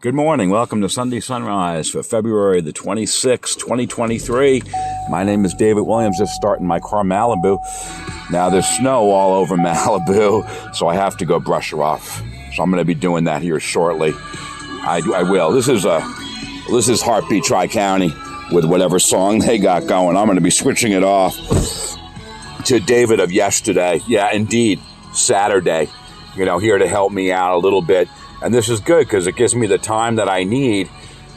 Good morning. Welcome to Sunday Sunrise for February the 26th, 2023. My name is David Williams. Just starting my car, Malibu. Now, there's snow all over Malibu, so I have to go brush her off. So I'm going to be doing that here shortly. I will. This is Heartbeat Tri-County with whatever song they got going. I'm going to be switching it off to David of yesterday. Yeah, indeed. Saturday. Here to help me out a little bit. And this is good because it gives me the time that I need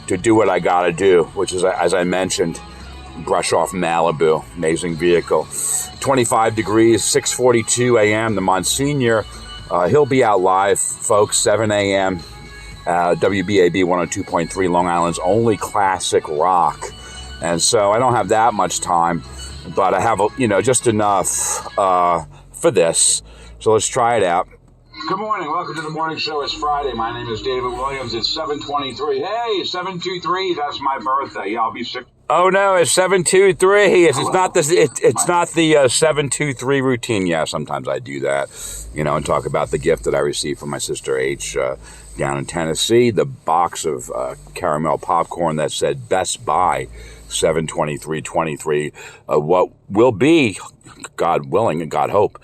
to do what I got to do, which is, as I mentioned, brush off Malibu. Amazing vehicle. 25 degrees, 6:42 a.m. The Monsignor, he'll be out live, folks, 7 a.m. WBAB 102.3, Long Island's only classic rock. And so I don't have that much time, but I have, just enough for this. So let's try it out. Good morning. Welcome to the morning show. It's Friday. My name is David Williams. It's 7:23. Hey, 723. That's my birthday. Yeah, I'll be sick. Oh no, it's 723. It's not the 723 routine. Yeah, sometimes I do that. And talk about the gift that I received from my sister H down in Tennessee. The box of caramel popcorn that said Best Buy 72323. What will be, God willing and God hope,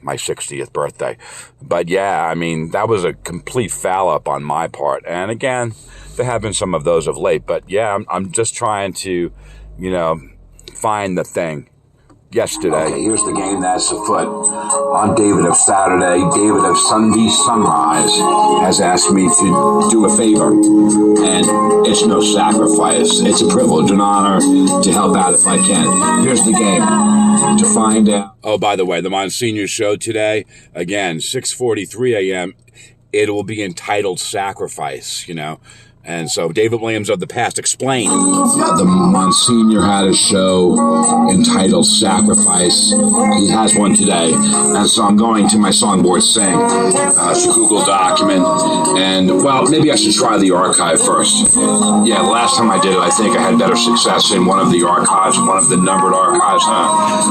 my 60th birthday. But yeah, that was a complete foul up on my part. And again, there have been some of those of late. But yeah, I'm just trying to, find the thing. Yesterday. Okay, here's the game that's afoot. On David of Saturday, David of Sunday Sunrise has asked me to do a favor. And it's no sacrifice. It's a privilege, an honor to help out if I can. Here's the game. To find out. Oh, by the way, the Monsignor show today, again, 6:43 a.m., it will be entitled Sacrifice, And so David Williams of the past explained. The Monsignor had a show entitled Sacrifice. He has one today. And so I'm going to my Songboard Sing. It's a Google document. And, well, maybe I should try the archive first. Yeah, the last time I did it, I think I had better success in one of the archives, one of the numbered archives.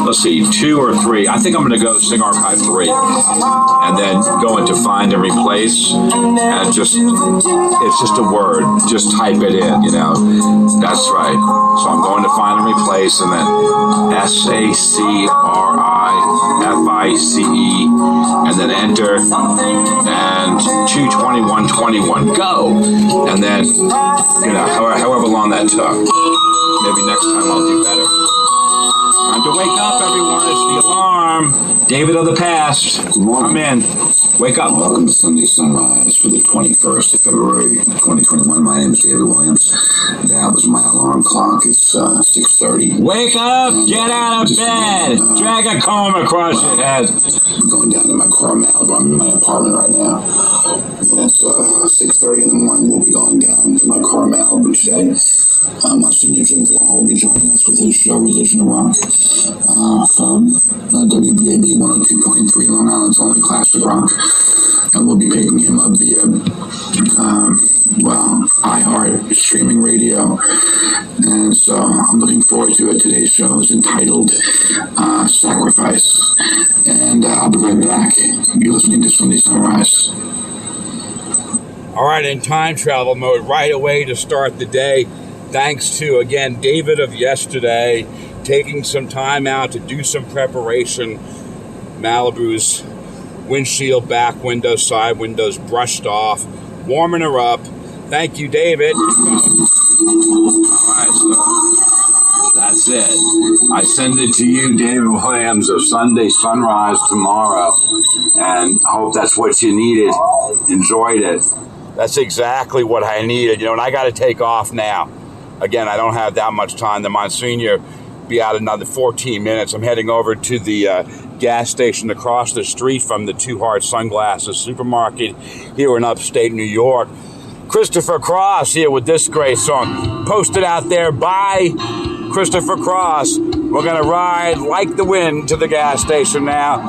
Let's see, 2 or 3. I think I'm going to go Sing Archive 3. And then go into Find and Replace. And it's just a word. Just type it in, That's right. So I'm going to Find and Replace, and then SACRIFICE, and then enter, and 22121, go. And then, however long that took. Maybe next time I'll do better. Time to wake up, everyone. It's the alarm. David of the past. Good morning. I'm in. Wake up. Welcome to Sunday Sunrise for the 21st of February, 2021. My name is David Williams. That was my alarm clock. It's 6:30. Wake up! Get out of bed! Drag a comb across your head. I'm going down to my car, Malibu. I'm in my apartment right now. And it's 6:30 in the morning. We'll be going down to my car, Malibu today. Monsignor Jim Long will be joining us with his show, Religion and Rock, from WBAB 102.3, Long Island's only classic rock. And we'll be picking him up via, iHeart streaming radio. And so I'm looking forward to it. Today's show is entitled Sacrifice. And I'll be right back. You're listening to Sunday Sunrise. All right, in time travel mode right away to start the day. Thanks to, again, David of yesterday, taking some time out to do some preparation. Malibu's windshield, back windows, side windows brushed off, warming her up. Thank you, David. All right, so that's it. I send it to you, David Williams of Sunday Sunrise tomorrow, and hope that's what you needed. Enjoyed it. That's exactly what I needed, and I got to take off now. Again, I don't have that much time. The Monsignor be out another 14 minutes. I'm heading over to the gas station across the street from the Two Heart Sunglasses supermarket here in upstate New York. Christopher Cross here with this great song. Posted out there by Christopher Cross. We're going to ride like the wind to the gas station now.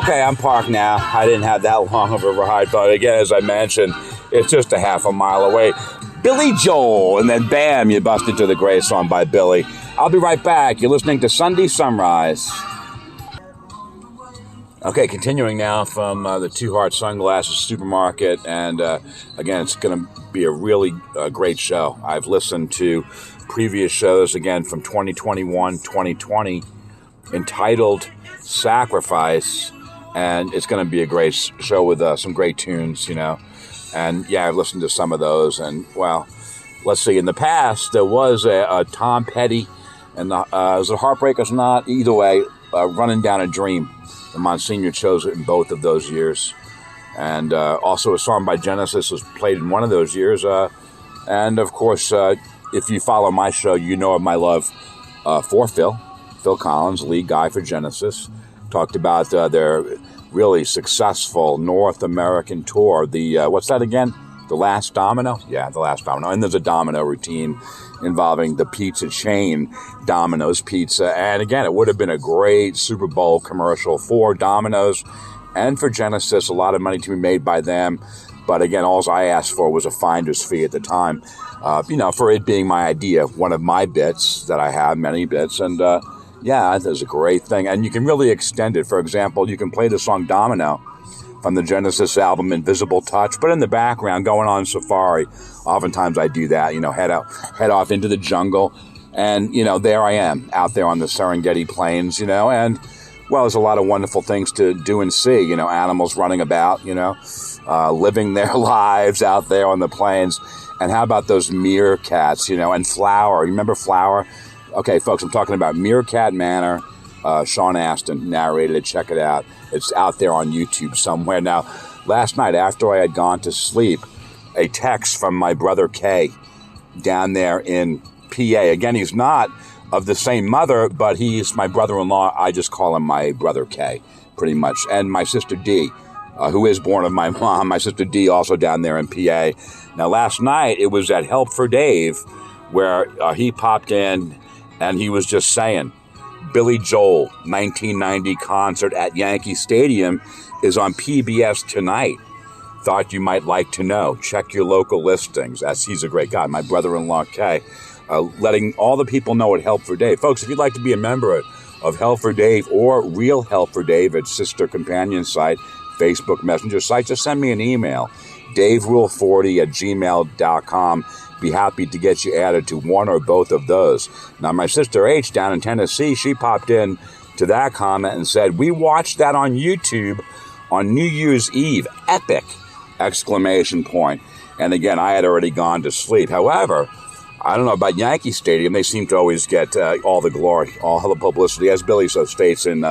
Okay, I'm parked now. I didn't have that long of a ride, but again, as I mentioned, it's just a half a mile away. Billy Joel, and then bam, you bust into the great song by Billy. I'll be right back. You're listening to Sunday Sunrise. Okay, continuing now from the Two Heart Sunglasses Supermarket, and again, it's going to be a really great show. I've listened to previous shows, again, from 2021, 2020, entitled Sacrifice, and it's going to be a great show with some great tunes, you know. And yeah, I've listened to some of those, and well, let's see. In the past, there was a Tom Petty, and was it Heartbreakers? Not either way. Running Down a Dream. The Monsignor chose it in both of those years, and also a song by Genesis was played in one of those years. And of course, if you follow my show, you know of my love for Phil Collins, lead guy for Genesis. Talked about their really successful North American tour. The what's that again? The Last Domino? Yeah, The Last Domino. And there's a domino routine involving the pizza chain Domino's Pizza. And again, it would have been a great Super Bowl commercial for Domino's and for Genesis. A lot of money to be made by them. But again, all I asked for was a finder's fee at the time, for it being my idea, one of my bits that I have, many bits. And yeah, that's a great thing. And you can really extend it. For example, you can play the song Domino from the Genesis album Invisible Touch, but in the background, going on safari. Oftentimes I do that, head off into the jungle. And, there I am out there on the Serengeti Plains, and, well, there's a lot of wonderful things to do and see, animals running about, living their lives out there on the plains. And how about those meerkats, and Flower? You remember Flower? Okay, folks, I'm talking about Meerkat Manor. Sean Astin narrated it. Check it out. It's out there on YouTube somewhere. Now, last night after I had gone to sleep, a text from my brother Kay down there in PA. Again, he's not of the same mother, but he's my brother-in-law. I just call him my brother Kay, pretty much. And my sister Dee, who is born of my mom. My sister Dee also down there in PA. Now, last night, it was at Help for Dave, where he popped in, and he was just saying, Billy Joel, 1990 concert at Yankee Stadium is on PBS tonight. Thought you might like to know. Check your local listings. He's a great guy. My brother-in-law, Kay, letting all the people know at Help for Dave. Folks, if you'd like to be a member of Help for Dave or Real Help for Dave, its sister companion site, Facebook Messenger site, just send me an email, daverule40@gmail.com. Be happy to get you added to one or both of those. Now, my sister H down in Tennessee, she popped in to that comment and said, we watched that on YouTube on New Year's Eve. Epic! ! And again, I had already gone to sleep. However, I don't know about Yankee Stadium. They seem to always get all the glory, all the publicity, as Billy so states in,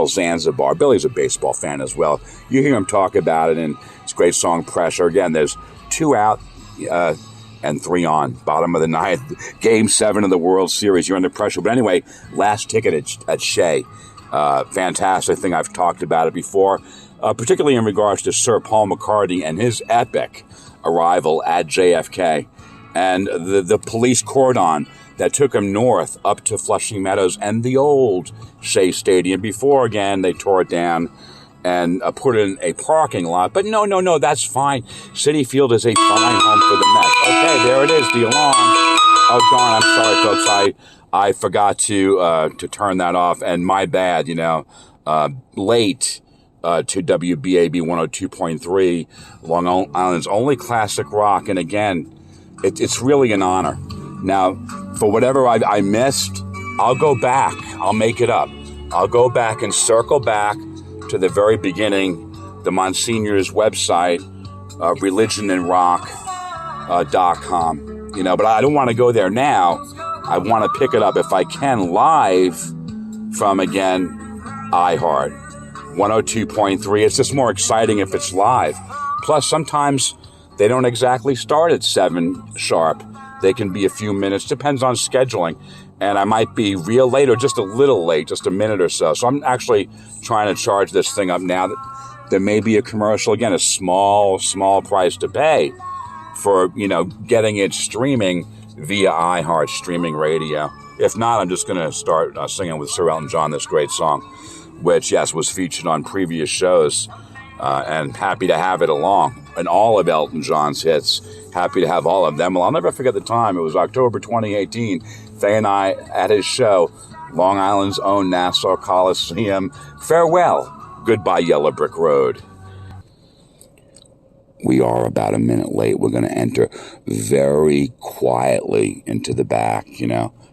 Zanzibar. Billy's a baseball fan as well. You hear him talk about it in his great song, Pressure. Again, there's 2 out and 3 on. Bottom of the 9th. Game 7 of the World Series. You're under pressure. But anyway, last ticket at Shea. Fantastic thing. I've talked about it before, particularly in regards to Sir Paul McCartney and his epic arrival at JFK. And the police cordon that took him north up to Flushing Meadows and the old Shea Stadium before, again, they tore it down and put in a parking lot. But no, that's fine. Citi Field is a fine home for the Mets. Okay, there it is, the alarm. Oh, darn, I'm sorry, folks. I forgot to turn that off, and my bad, late to WBAB 102.3, Long Island's only classic rock. And again, it's really an honor. Now, for whatever I missed, I'll go back. I'll make it up. I'll go back and circle back to the very beginning, the Monsignor's website, religionandrock.com. But I don't want to go there now. I want to pick it up, if I can, live from, again, iHeart 102.3. It's just more exciting if it's live. Plus, sometimes they don't exactly start at 7 sharp. They can be a few minutes, depends on scheduling. And I might be real late or just a little late, just a minute or so. So I'm actually trying to charge this thing up now. That there may be a commercial, again, a small price to pay for, getting it streaming via iHeart streaming radio. If not, I'm just going to start singing with Sir Elton John this great song. which, yes, was featured on previous shows, and happy to have it along. And all of Elton John's hits, happy to have all of them. Well, I'll never forget the time. It was October 2018. Faye and I at his show, Long Island's own Nassau Coliseum. Farewell, goodbye Yellow Brick Road. We are about a minute late. We're going to enter very quietly into the back,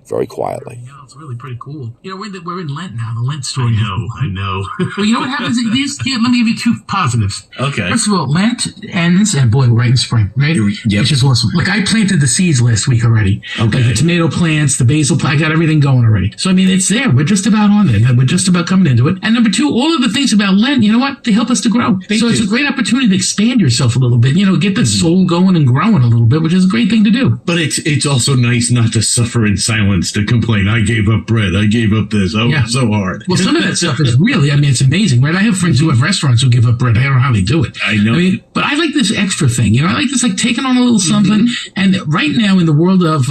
very quietly. Yeah, it's really pretty cool. We're in Lent now. The Lent story. I know. Well, you know what happens? Let me give you two positives. Okay. First of all, Lent ends, and boy, we're right in spring, right? Yep. Which is awesome. Like, I planted the seeds last week already. Okay. Like the tomato plants, the basil plant, I got everything going already. So, I mean, it's there. We're just about on there. We're just about coming into it. And number two, all of the things about Lent, you know what? They help us to grow. It's a great opportunity to expand yourself a little bit, get the soul going and growing a little bit, which is a great thing to do. But it's also nice not to suffer in silence, to complain, I gave up bread, I gave up this, so hard. Well, some of that stuff is really, it's amazing, right? I have friends who have restaurants who give up bread. I don't know how they do it. I know. But I like this extra thing, I like this, like taking on a little something. And right now in the world of,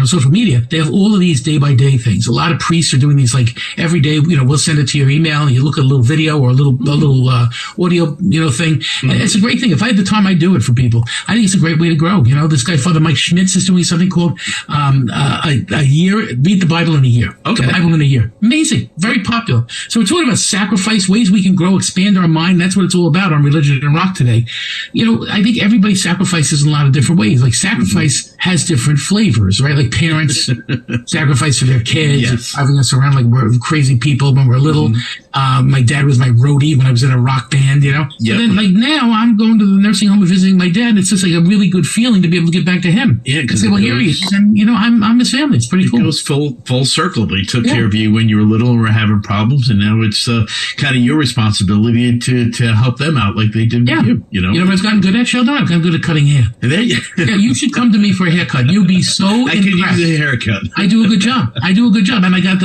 social media, they have all of these day-by-day things. A lot of priests are doing these, like every day, we'll send it to your email and you look at a little video or a little audio, thing. And it's a great thing. If I had the time, I'd do it for people. I think it's a great way to grow. This guy, Father Mike Schmitz, is doing something called a year, read the Bible in a year. Okay. The Bible in a year. Amazing. Very popular. So we're talking about sacrifice, ways we can grow, expand our mind. That's what it's all about on Religion and Rock today. I think everybody sacrifices in a lot of different ways. Like sacrifice has different flavors, right? Like parents sacrifice for their kids, driving us around like we're crazy people when we're little. My dad was my roadie when I was in a rock band, Yep. So then, like now, I'm going to the nursing home and visiting my dad. It's just like a really good feeling to be able to get back to him. Yeah, because here he is, and I'm his family. It's pretty cool. It goes full circle. They took care of you when you were little and were having problems, and now it's kind of your responsibility to help them out like they did with you. You know what I've gotten good at, Sheldon? I've gotten good at cutting hair. You should come to me for a haircut. You'll be so impressed. I can use a haircut. I do a good job, and I got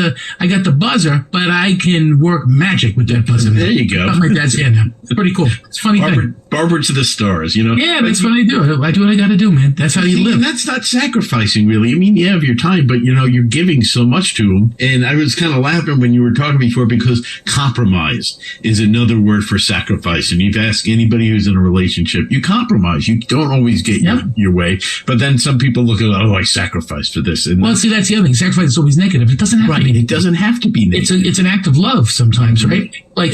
the buzzer, but I can work magic with that buzzer. There you go. Got my dad's hair now. It's pretty cool. It's a funny thing. Barber to the stars, Yeah, that's what I do. I do what I got to do, man. That's how you live. And that's not sacrificing, really. You have your time, but you're giving so much to them. And I was kind of laughing when you were talking before because compromise is another word for sacrifice. And you've asked anybody who's in a relationship, you compromise. You don't always get your way. But then some people look at, I sacrificed for this. And see, that's the other thing. Sacrifice is always negative. It doesn't have to be negative. It doesn't have to be negative. It's an act of love sometimes, right? Like,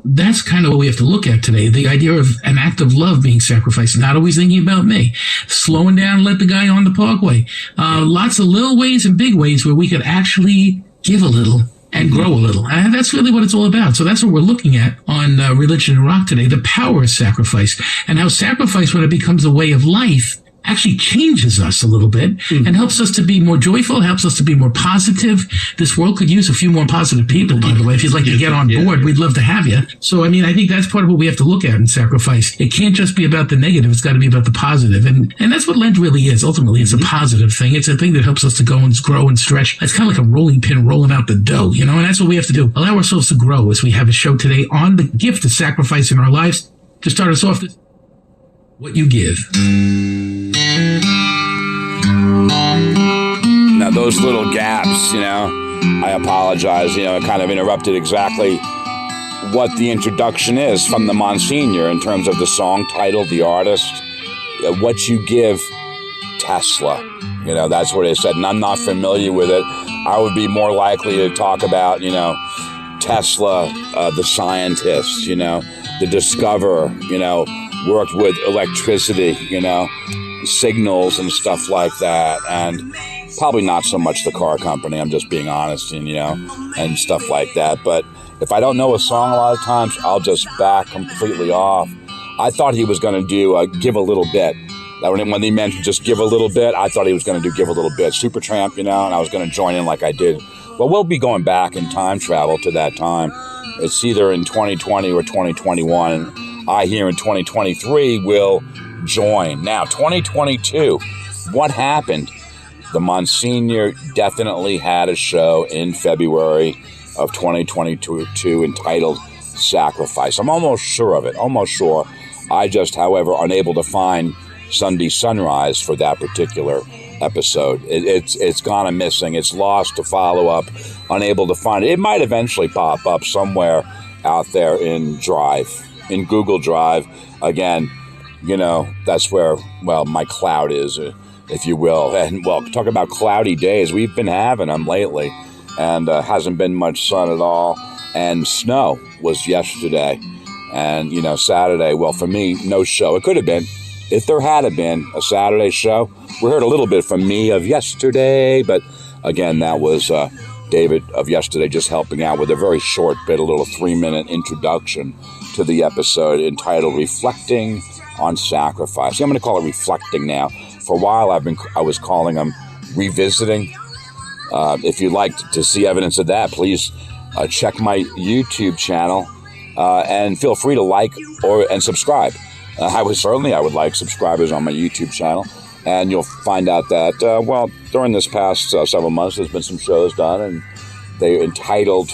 that's kind of what we have to look at today. The idea of an act of love being sacrificed, not always thinking about me, slowing down, let the guy on the parkway. Lots of little ways and big ways where we could actually give a little and grow a little. And that's really what it's all about. So that's what we're looking at on Religion and Rock today, the power of sacrifice and how sacrifice, when it becomes a way of life, actually changes us a little bit and helps us to be more joyful, helps us to be more positive. This world could use a few more positive people, by the way. If you'd like to get on board, we'd love to have you. So, I think that's part of what we have to look at in sacrifice. It can't just be about the negative. It's got to be about the positive. And that's what Lent really is. Ultimately, it's a positive thing. It's a thing that helps us to go and grow and stretch. It's kind of like a rolling pin rolling out the dough, and that's what we have to do. Allow ourselves to grow as we have a show today on the gift of sacrifice in our lives. To start us off, what you give. Now, those little gaps, I apologize, it kind of interrupted exactly what the introduction is from the Monsignor in terms of the song title, the artist, what you give, Tesla. That's what it said, and I'm not familiar with it. I would be more likely to talk about, Tesla, the scientist, the discoverer, worked with electricity, signals and stuff like that, and probably not so much the car company. I'm just being honest, and stuff like that. But if I don't know a song, a lot of times I'll just back completely off. I thought he was going to do Give a Little Bit. That when he mentioned just give a little bit, I thought he was going to do Give a Little Bit, Supertramp, and I was going to join in like I did. Well, we'll be going back in time travel to that time. It's either in 2020 or 2021. And I, here in 2023, will join. Now, 2022, what happened? The Monsignor definitely had a show in February of 2022 entitled Sacrifice. I'm almost sure of it, almost sure. I just, however, unable to find Sunday Sunrise for that particular episode. It's gone missing. It's lost to follow up, unable to find it. It might eventually pop up somewhere out there in Google Drive. Again, that's where, well, my cloud is, if you will. And, well, talk about cloudy days. We've been having them lately, and hasn't been much sun at all. And snow was yesterday. And, Saturday, well, for me, no show. It could have been. If there had been a Saturday show, we heard a little bit from me of yesterday. But, again, that was David of yesterday just helping out with a very short bit, a little 3-minute introduction to the episode entitled Reflecting on Sacrifice. I'm going to call it Reflecting now. For a while, I was calling them Revisiting. If you'd like to see evidence of that, please check my YouTube channel and feel free to like and subscribe. I would like subscribers on my YouTube channel, and you'll find out that during this past several months, there's been some shows done, and they entitled,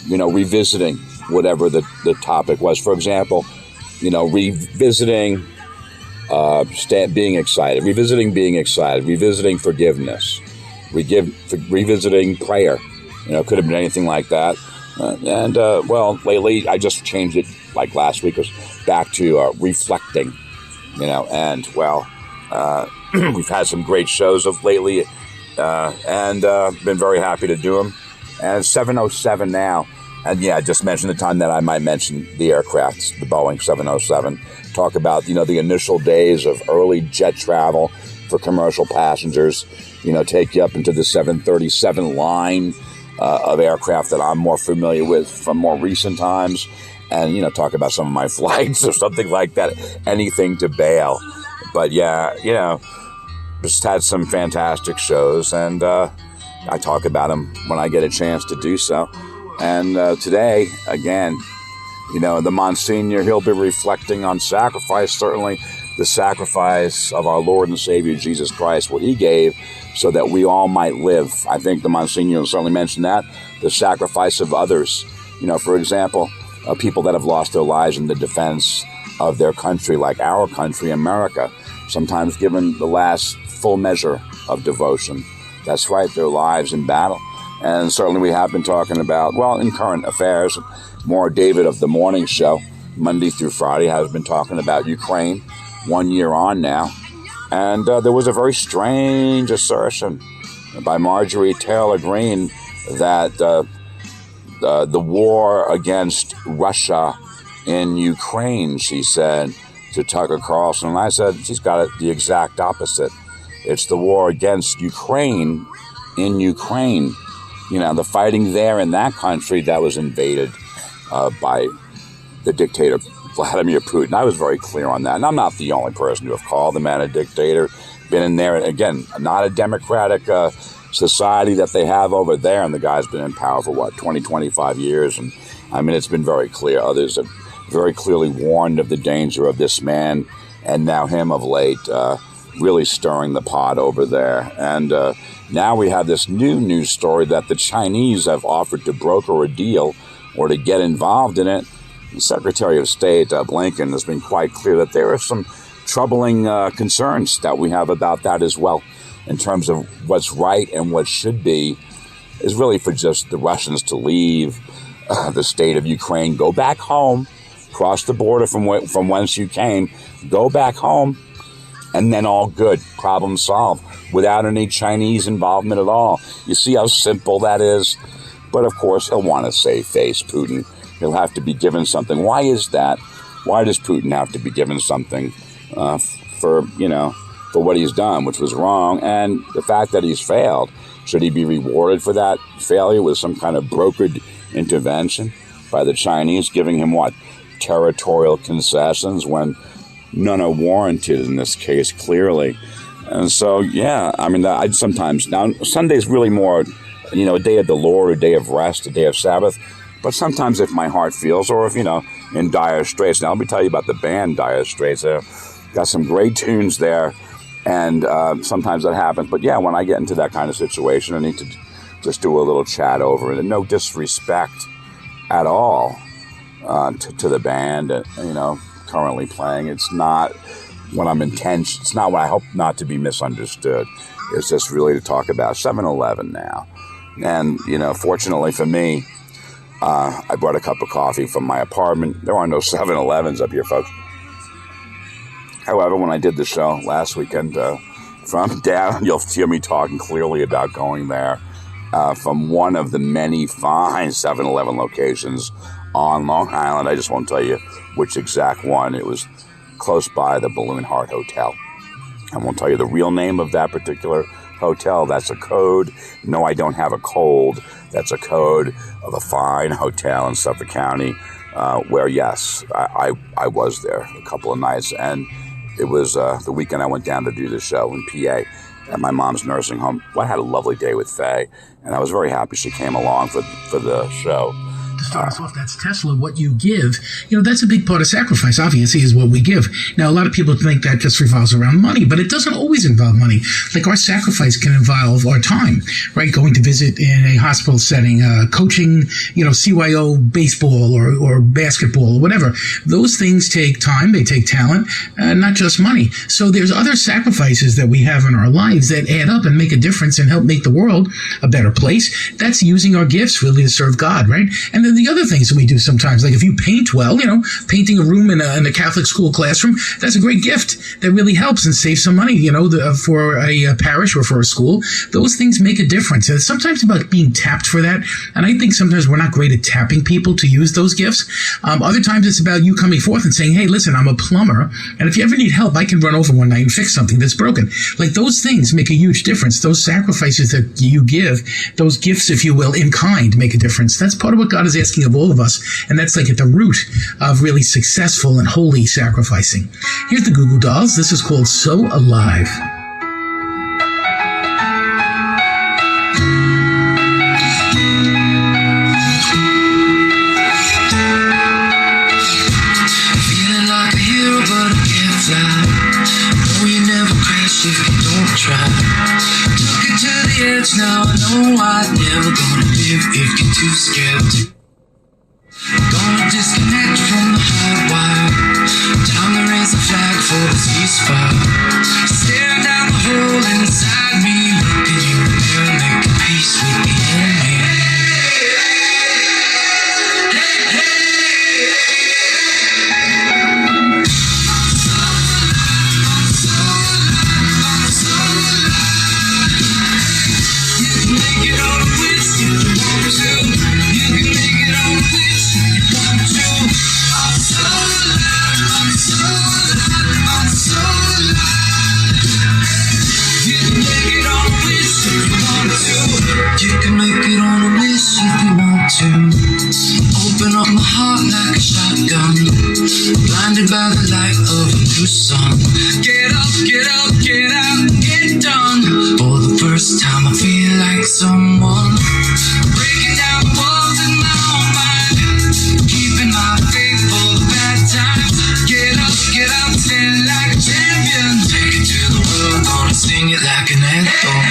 revisiting whatever the topic was. For example, revisiting being excited, revisiting forgiveness, revisiting prayer. Could have been anything like that. Lately I just changed it, like last week, was back to reflecting, and we've had some great shows of lately, and been very happy to do them. And it's 7:07 now. And I just mentioned the time that I might mention the aircraft, the Boeing 707, talk about, the initial days of early jet travel for commercial passengers, take you up into the 737 line of aircraft that I'm more familiar with from more recent times, and, talk about some of my flights or something like that, anything to bail. But just had some fantastic shows, and I talk about them when I get a chance to do so. And today, again, the Monsignor, he'll be reflecting on sacrifice, certainly the sacrifice of our Lord and Savior Jesus Christ, what he gave so that we all might live. I think the Monsignor will certainly mention that, the sacrifice of others. For example, people that have lost their lives in the defense of their country, like our country, America, sometimes given the last full measure of devotion. That's right, their lives in battle. And certainly we have been talking about, in current affairs, more David of the Morning Show, Monday through Friday, has been talking about Ukraine, 1 year on now. And there was a very strange assertion by Marjorie Taylor Greene that the war against Russia in Ukraine, she said to Tucker Carlson. And I said, she's got it the exact opposite. It's the war against Ukraine in Ukraine. The fighting there in that country that was invaded by the dictator Vladimir Putin. I was very clear on that. And I'm not the only person to have called the man a dictator. Been in there, again, not a democratic society that they have over there. And the guy's been in power for, 20, 25 years. And, it's been very clear. Others have very clearly warned of the danger of this man, and now him of late, really stirring the pot over there. And now we have this new news story that the Chinese have offered to broker a deal or to get involved in it. The Secretary of State, Blinken, has been quite clear that there are some troubling concerns that we have about that as well, in terms of what's right and what should be, is really for just the Russians to leave the state of Ukraine, go back home, cross the border from whence you came, go back home, and then all good, problem solved, without any Chinese involvement at all. You see how simple that is? But of course, he'll want to save face, Putin. He'll have to be given something. Why is that? Why does Putin have to be given something for what he's done, which was wrong? And the fact that he's failed, should he be rewarded for that failure with some kind of brokered intervention by the Chinese, giving him territorial concessions when none are warranted in this case, clearly? And so, I'd sometimes, now Sunday's really more, a day of the Lord, a day of rest, a day of Sabbath. But sometimes if my heart feels, or if, in Dire Straits, now let me tell you about the band Dire Straits. Got some great tunes there, and sometimes that happens. But when I get into that kind of situation, I need to just do a little chat over it. And no disrespect at all to the band, currently playing. It's not what I'm intention. It's not what I hope not to be misunderstood. is just really to talk about 7-Eleven now. And, fortunately for me, I brought a cup of coffee from my apartment. There are no 7-Elevens up here, folks. However, when I did the show last weekend from down, you'll hear me talking clearly about going there from one of the many fine 7-Eleven locations on Long Island. I just won't tell you which exact one. It was close by the Balloon Heart Hotel. I won't tell you the real name of that particular hotel. That's a code. No, I don't have a cold. That's a code of a fine hotel in Suffolk County where, yes, I was there a couple of nights. And it was the weekend I went down to do the show in PA at my mom's nursing home. Well, I had a lovely day with Faye, and I was very happy she came along for the show. To start us off, that's Tesla. What you give, that's a big part of sacrifice, obviously, is what we give. Now, a lot of people think that just revolves around money, but it doesn't always involve money. Like our sacrifice can involve our time, right? Going to visit in a hospital setting, coaching, CYO baseball or basketball or whatever. Those things take time. They take talent, not just money. So there's other sacrifices that we have in our lives that add up and make a difference and help make the world a better place. That's using our gifts really to serve God, right? And then the other things that we do sometimes, like if you paint well, painting a room in a Catholic school classroom, that's a great gift that really helps and saves some money, for a parish or for a school. Those things make a difference. And it's sometimes about being tapped for that. And I think sometimes we're not great at tapping people to use those gifts. Other times it's about you coming forth and saying, hey, listen, I'm a plumber. And if you ever need help, I can run over one night and fix something that's broken. Like those things make a huge difference. Those sacrifices that you give, those gifts, if you will, in kind make a difference. That's part of what God is asking of all of us, and that's like at the root of really successful and holy sacrificing. Here's the Goo Goo Dolls. This is called So Alive. Feeling like a hero, but I can't fly. No, you never crash if you don't try. Took it to the edge, now I know I'm never gonna live if you're too scared to. Gonna disconnect from the hard wire. Time to raise a flag for the ceasefire. Staring down the hole inside me. Look at you there, making peace with the enemy. You can make it on a wish if you want to. You can make it on a wish. You can make it on a wish if you want to. Open up my heart like a shotgun, blinded by the light of a new sun. Get up, get up, get out, get done. For the first time I feel like someone. Breaking down the walls in my own mind, keeping my faith for the bad times. Get up, stand like a champion. Take it to the world, gonna sing it like an anthem.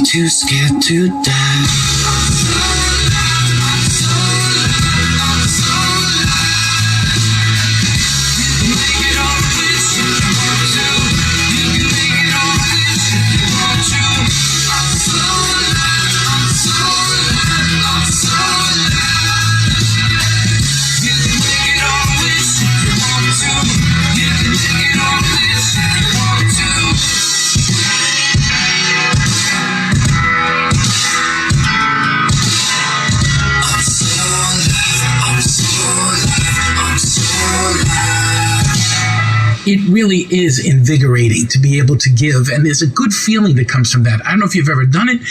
Too scared to die. it really is invigorating to be able to give. And there's a good feeling that comes from that. I don't know if you've ever done it.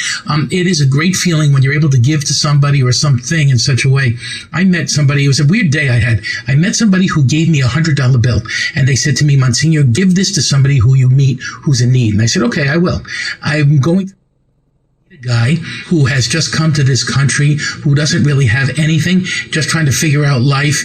It is a great feeling when you're able to give to somebody or something in such a way. I met somebody, it was a weird day I had. I met somebody who gave me $100 bill. And they said to me, Monsignor, give this to somebody who you meet who's in need. And I said, okay, I will. I'm going to guy who has just come to this country, who doesn't really have anything, just trying to figure out life.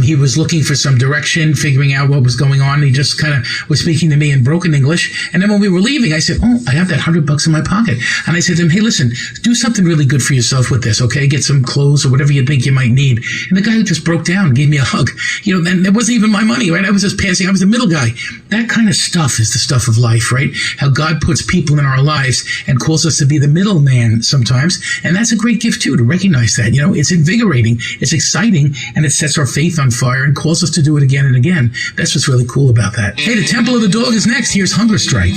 He was looking for some direction, figuring out what was going on. He just kind of was speaking to me in broken English. And then when we were leaving, I said, oh, I have that $100 in my pocket. And I said to him, hey, listen, do something really good for yourself with this, okay? Get some clothes or whatever you think you might need. And the guy just broke down, gave me a hug. You know, and it wasn't even my money, right? I was just passing. I was the middle guy. That kind of stuff is the stuff of life, right? How God puts people in our lives and calls us to be the middleman sometimes. And that's a great gift too, to recognize that. You know, it's invigorating, it's exciting, and it sets our faith on fire and calls us to do it again and again. That's what's really cool about that. Hey, the Temple of the Dog is next. Here's Hunger Strike.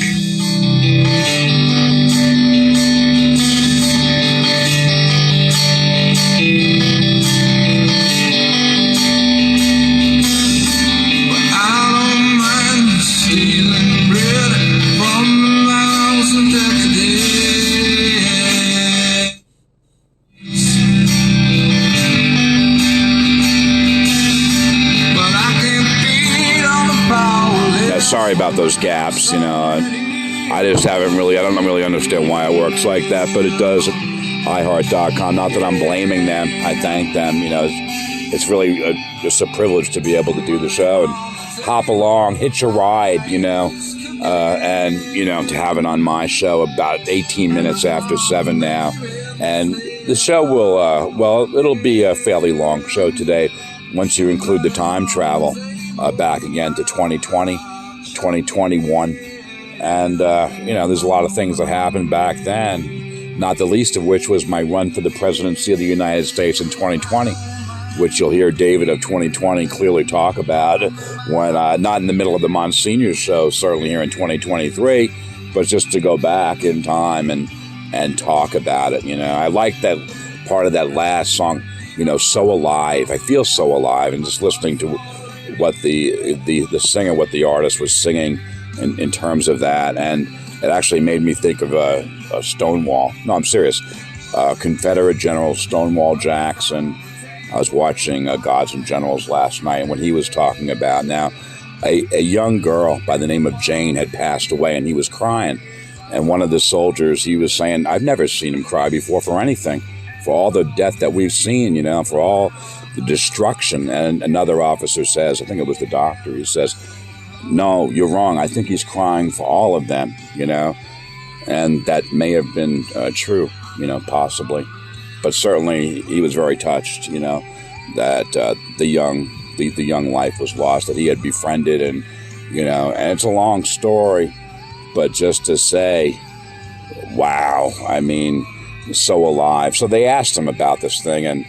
Sorry about those gaps, you know. I just haven't really, I don't really understand why it works like that, but it does at iHeart.com. Not that I'm blaming them. I thank them. You know, it's really just a privilege to be able to do the show and hop along, hitch a ride, you know, and, you know, to have it on my show about 18 minutes after 7 now. And the show will, well, it'll be a fairly long show today once you include the time travel back again to 2020. 2021, and you know, there's a lot of things that happened back then, not the least of which was my run for the presidency of the United States in 2020, which you'll hear David of 2020 clearly talk about when not in the middle of the Monsignor show, certainly here in 2023, but just to go back in time and talk about it. You know, I like that part of that last song, you know, So Alive. I feel so alive, and just listening to what the singer, what the artist was singing in terms of that. And it actually made me think of a Stonewall. No, I'm serious. Confederate General Stonewall Jackson. I was watching Gods and Generals last night, and what he was talking about now, a young girl by the name of Jane had passed away, and he was crying. And one of the soldiers, he was saying, I've never seen him cry before for anything, for all the death that we've seen, you know, for all the destruction. And another officer says, I think it was the doctor, he says, no, you're wrong. I think he's crying for all of them, you know. And that may have been true, you know, possibly. But certainly he was very touched, you know, that the young life was lost, that he had befriended. And, you know, and it's a long story, but just to say, wow, I mean, so alive. So they asked him about this thing, and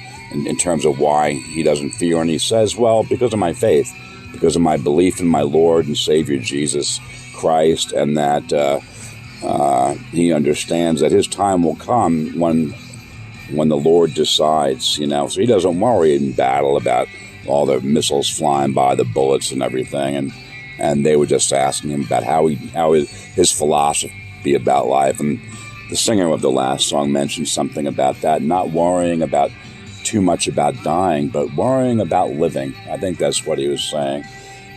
in terms of why he doesn't fear. And he says, well, because of my faith, because of my belief in my Lord and Savior Jesus Christ, and that he understands that his time will come when the Lord decides, you know. So he doesn't worry in battle about all the missiles flying by, the bullets and everything. And they were just asking him about how his philosophy about life. And the singer of the last song mentioned something about that, not worrying about too much about dying, but worrying about living. I think that's what he was saying.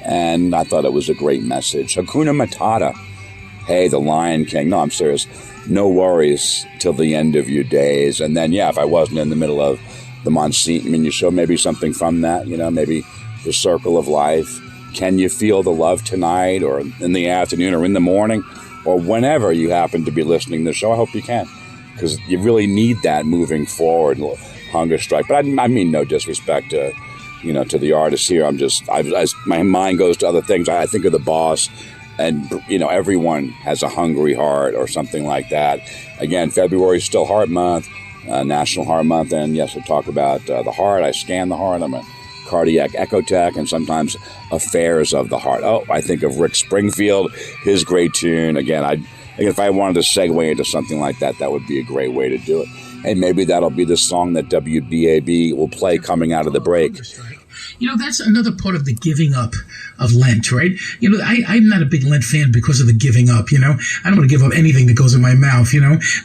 And I thought it was a great message. Hakuna Matata. Hey, the Lion King. No, I'm serious. No worries till the end of your days. And then, yeah, if I wasn't in the middle of the Monsignor show, maybe something from that, you know, maybe the circle of life. Can you feel the love tonight, or in the afternoon, or in the morning, or whenever you happen to be listening to the show? I hope you can, because you really need that moving forward. Hunger Strike. But I mean no disrespect to, you know, to the artists here. My mind goes to other things. I think of the Boss, and, you know, everyone has a hungry heart or something like that. Again, February is still Heart Month, National Heart Month, and yes, I talk about the heart. I scan the heart. I'm a cardiac echo tech, and sometimes affairs of the heart. Oh, I think of Rick Springfield, his great tune. Again, if I wanted to segue into something like that, that would be a great way to do it. And maybe that'll be the song that WBAB will play coming out of the break. That's another part of the giving up of Lent, right? I'm not a big Lent fan because of the giving up, I don't want to give up anything that goes in my mouth,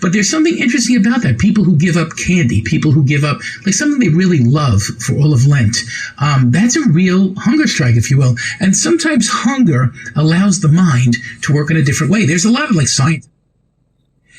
but there's something interesting about that. People who give up candy, people who give up like something they really love for all of Lent. That's a real hunger strike, if you will. And sometimes hunger allows the mind to work in a different way. There's a lot of like science.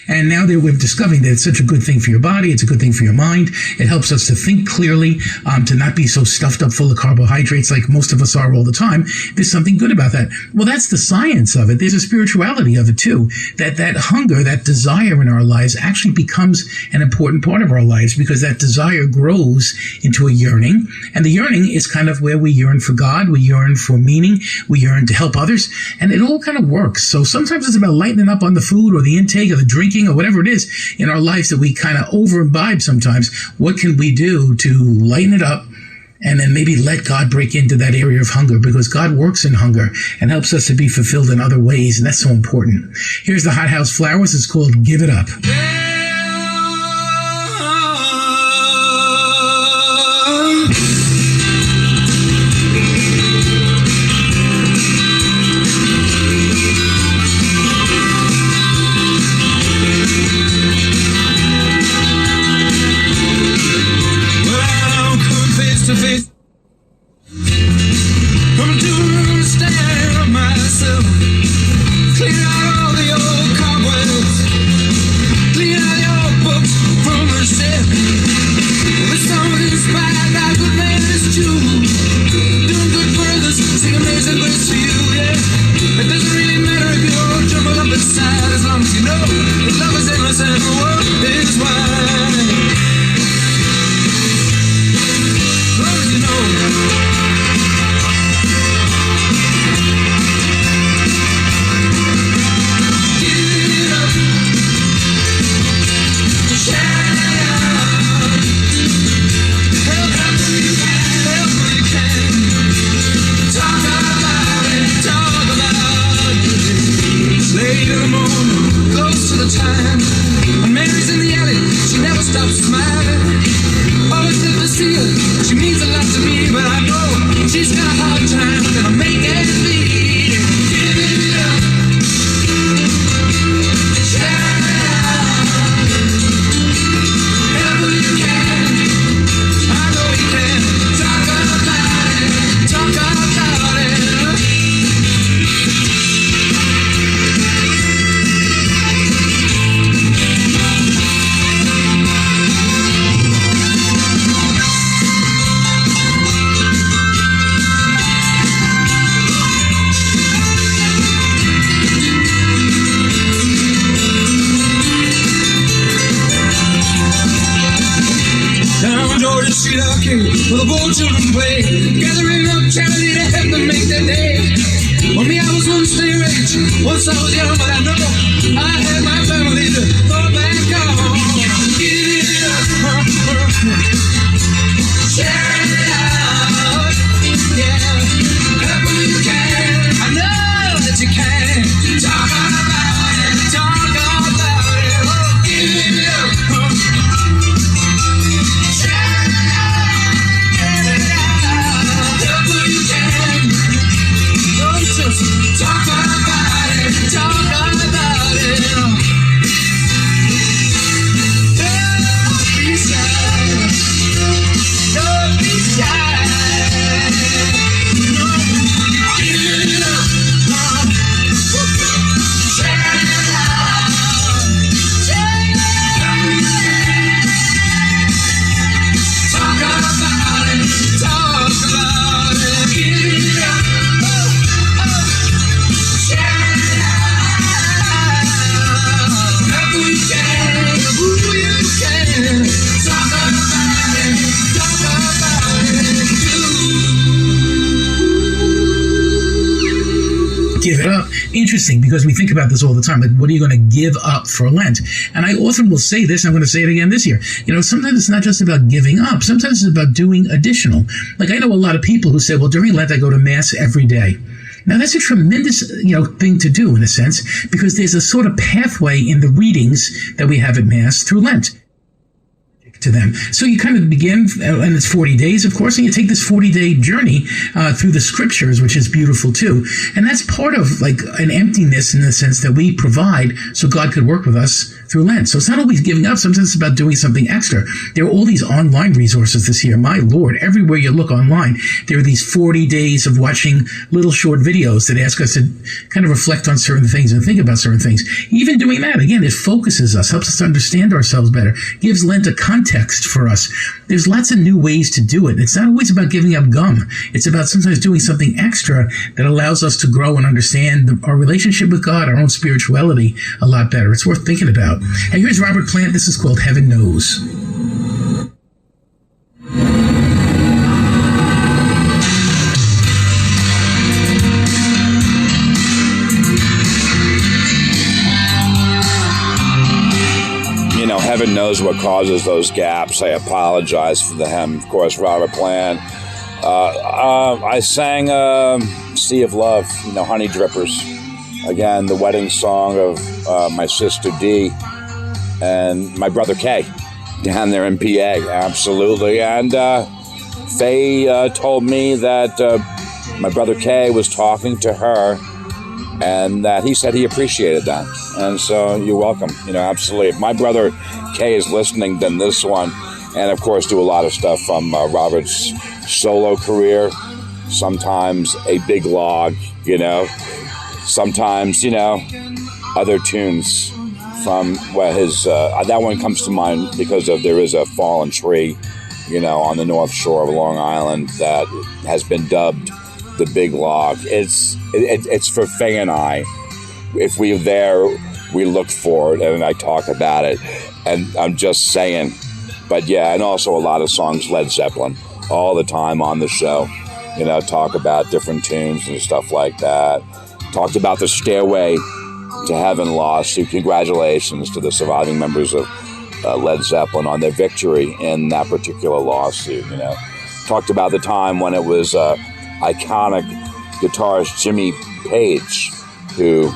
And now that we're discovering that it's such a good thing for your body, it's a good thing for your mind. It helps us to think clearly, to not be so stuffed up full of carbohydrates like most of us are all the time. There's something good about that. Well, that's the science of it. There's a spirituality of it too. That hunger, that desire in our lives actually becomes an important part of our lives because that desire grows into a yearning. And the yearning is kind of where we yearn for God, we yearn for meaning, we yearn to help others, and it all kind of works. So sometimes it's about lightening up on the food or the intake or the drinking or whatever it is in our lives that we kind of over imbibe sometimes. What can we do to lighten it up and then maybe let God break into that area of hunger, because God works in hunger and helps us to be fulfilled in other ways, and that's so important. Here's the Hot House Flowers. It's called Give It Up. To face, come to understand myself. Clean out all the old cobwebs, clean out your books from the shelf. The song is inspired by good manners too. Doing good for others, sing amazing grace to you, yeah. It doesn't really matter if you're jumbled up inside, as long as you know that love is endless and the world is wide. Time when Mary's in the alley, she never stops smiling. Always live to see her, she means a lot to me, but I know she's got a hard time gonna make it be. Give it up, shout it out, whenever you can. I know you can. Talk about it, talk about it. Street arcade where the boy children play, gathering up charity to help them make their day. For me, I was once their age, once I was young, but I know I had my family to fall back on. Give it up, share it out, yeah. Help when you can, I know that you can. Talk about it, talk about it. Oh, give it up. Talk about it, talk about it. Don't be shy, don't be shy. No, give it up, share it out, share it out. Talk about it, talk about it. Give it up. Give it up. Interesting, because we think about this all the time. Like, what are you going to give up for Lent? And I often will say this, and I'm going to say it again this year. Sometimes it's not just about giving up. Sometimes it's about doing additional. Like, I know a lot of people who say, well, during Lent, I go to Mass every day. Now, that's a tremendous, thing to do, in a sense, because there's a sort of pathway in the readings that we have at Mass through Lent. to them. So you kind of begin, and it's 40 days, of course, and you take this 40-day journey through the scriptures, which is beautiful too. And that's part of like an emptiness in the sense that we provide so God could work with us through Lent. So it's not always giving up. Sometimes it's about doing something extra. There are all these online resources this year. My Lord, everywhere you look online, there are these 40 days of watching little short videos that ask us to kind of reflect on certain things and think about certain things. Even doing that, again, it focuses us, helps us to understand ourselves better, gives Lent a context for us. There's lots of new ways to do it. It's not always about giving up gum. It's about sometimes doing something extra that allows us to grow and understand our relationship with God, our own spirituality a lot better. It's worth thinking about. And here's Robert Plant. This is called Heaven Knows. Heaven knows what causes those gaps. I apologize for them. Of course, Robert Plant. I sang Sea of Love, Honey Drippers. Again, the wedding song of my sister Dee and my brother Kay down there in PA. Absolutely. And Faye told me that my brother Kay was talking to her and that he said he appreciated that. And so you're welcome. Absolutely. If my brother Kay is listening, then this one. And of course, do a lot of stuff from Robert's solo career. Sometimes A Big Log, Sometimes, other tunes from his, that one comes to mind because of There Is a Fallen Tree, on the North Shore of Long Island that has been dubbed The Big Log. It's for Faye and I. If we're there, we look for it and I talk about it. And I'm just saying. But yeah, and also a lot of songs, Led Zeppelin, all the time on the show. Talk about different tunes and stuff like that. Talked about the Stairway to Heaven lawsuit. Congratulations to the surviving members of Led Zeppelin on their victory in that particular lawsuit. Talked about the time when it was iconic guitarist Jimmy Page who,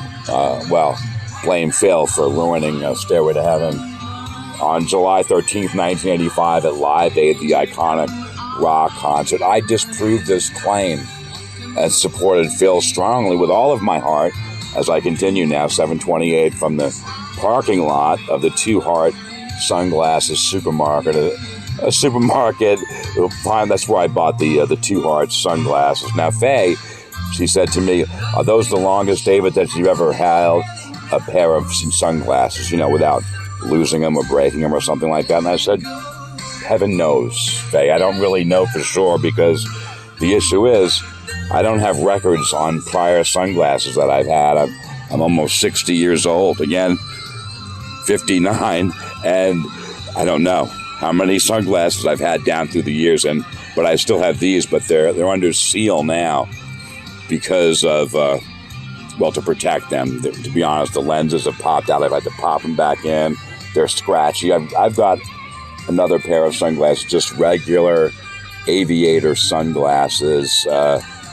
blamed Phil for ruining Stairway to Heaven. On July 13th, 1985 at Live Aid, the iconic rock concert, I disproved this claim and supported Phil strongly with all of my heart as I continue now, 728 from the parking lot of the Two Heart Sunglasses supermarket. A supermarket, that's where I bought the Two Heart sunglasses. Now, Faye, she said to me, are those the longest, David, that you've ever held a pair of sunglasses, without losing them or breaking them or something like that? And I said, heaven knows, Faye. I don't really know for sure because the issue is I don't have records on prior sunglasses that I've had. I'm almost 60 years old. Again, 59. And I don't know how many sunglasses I've had down through the years. But I still have these, but they're under seal now because of, to protect them. To be honest, the lenses have popped out. I've had to pop them back in. They're scratchy. I've got another pair of sunglasses, just regular aviator sunglasses.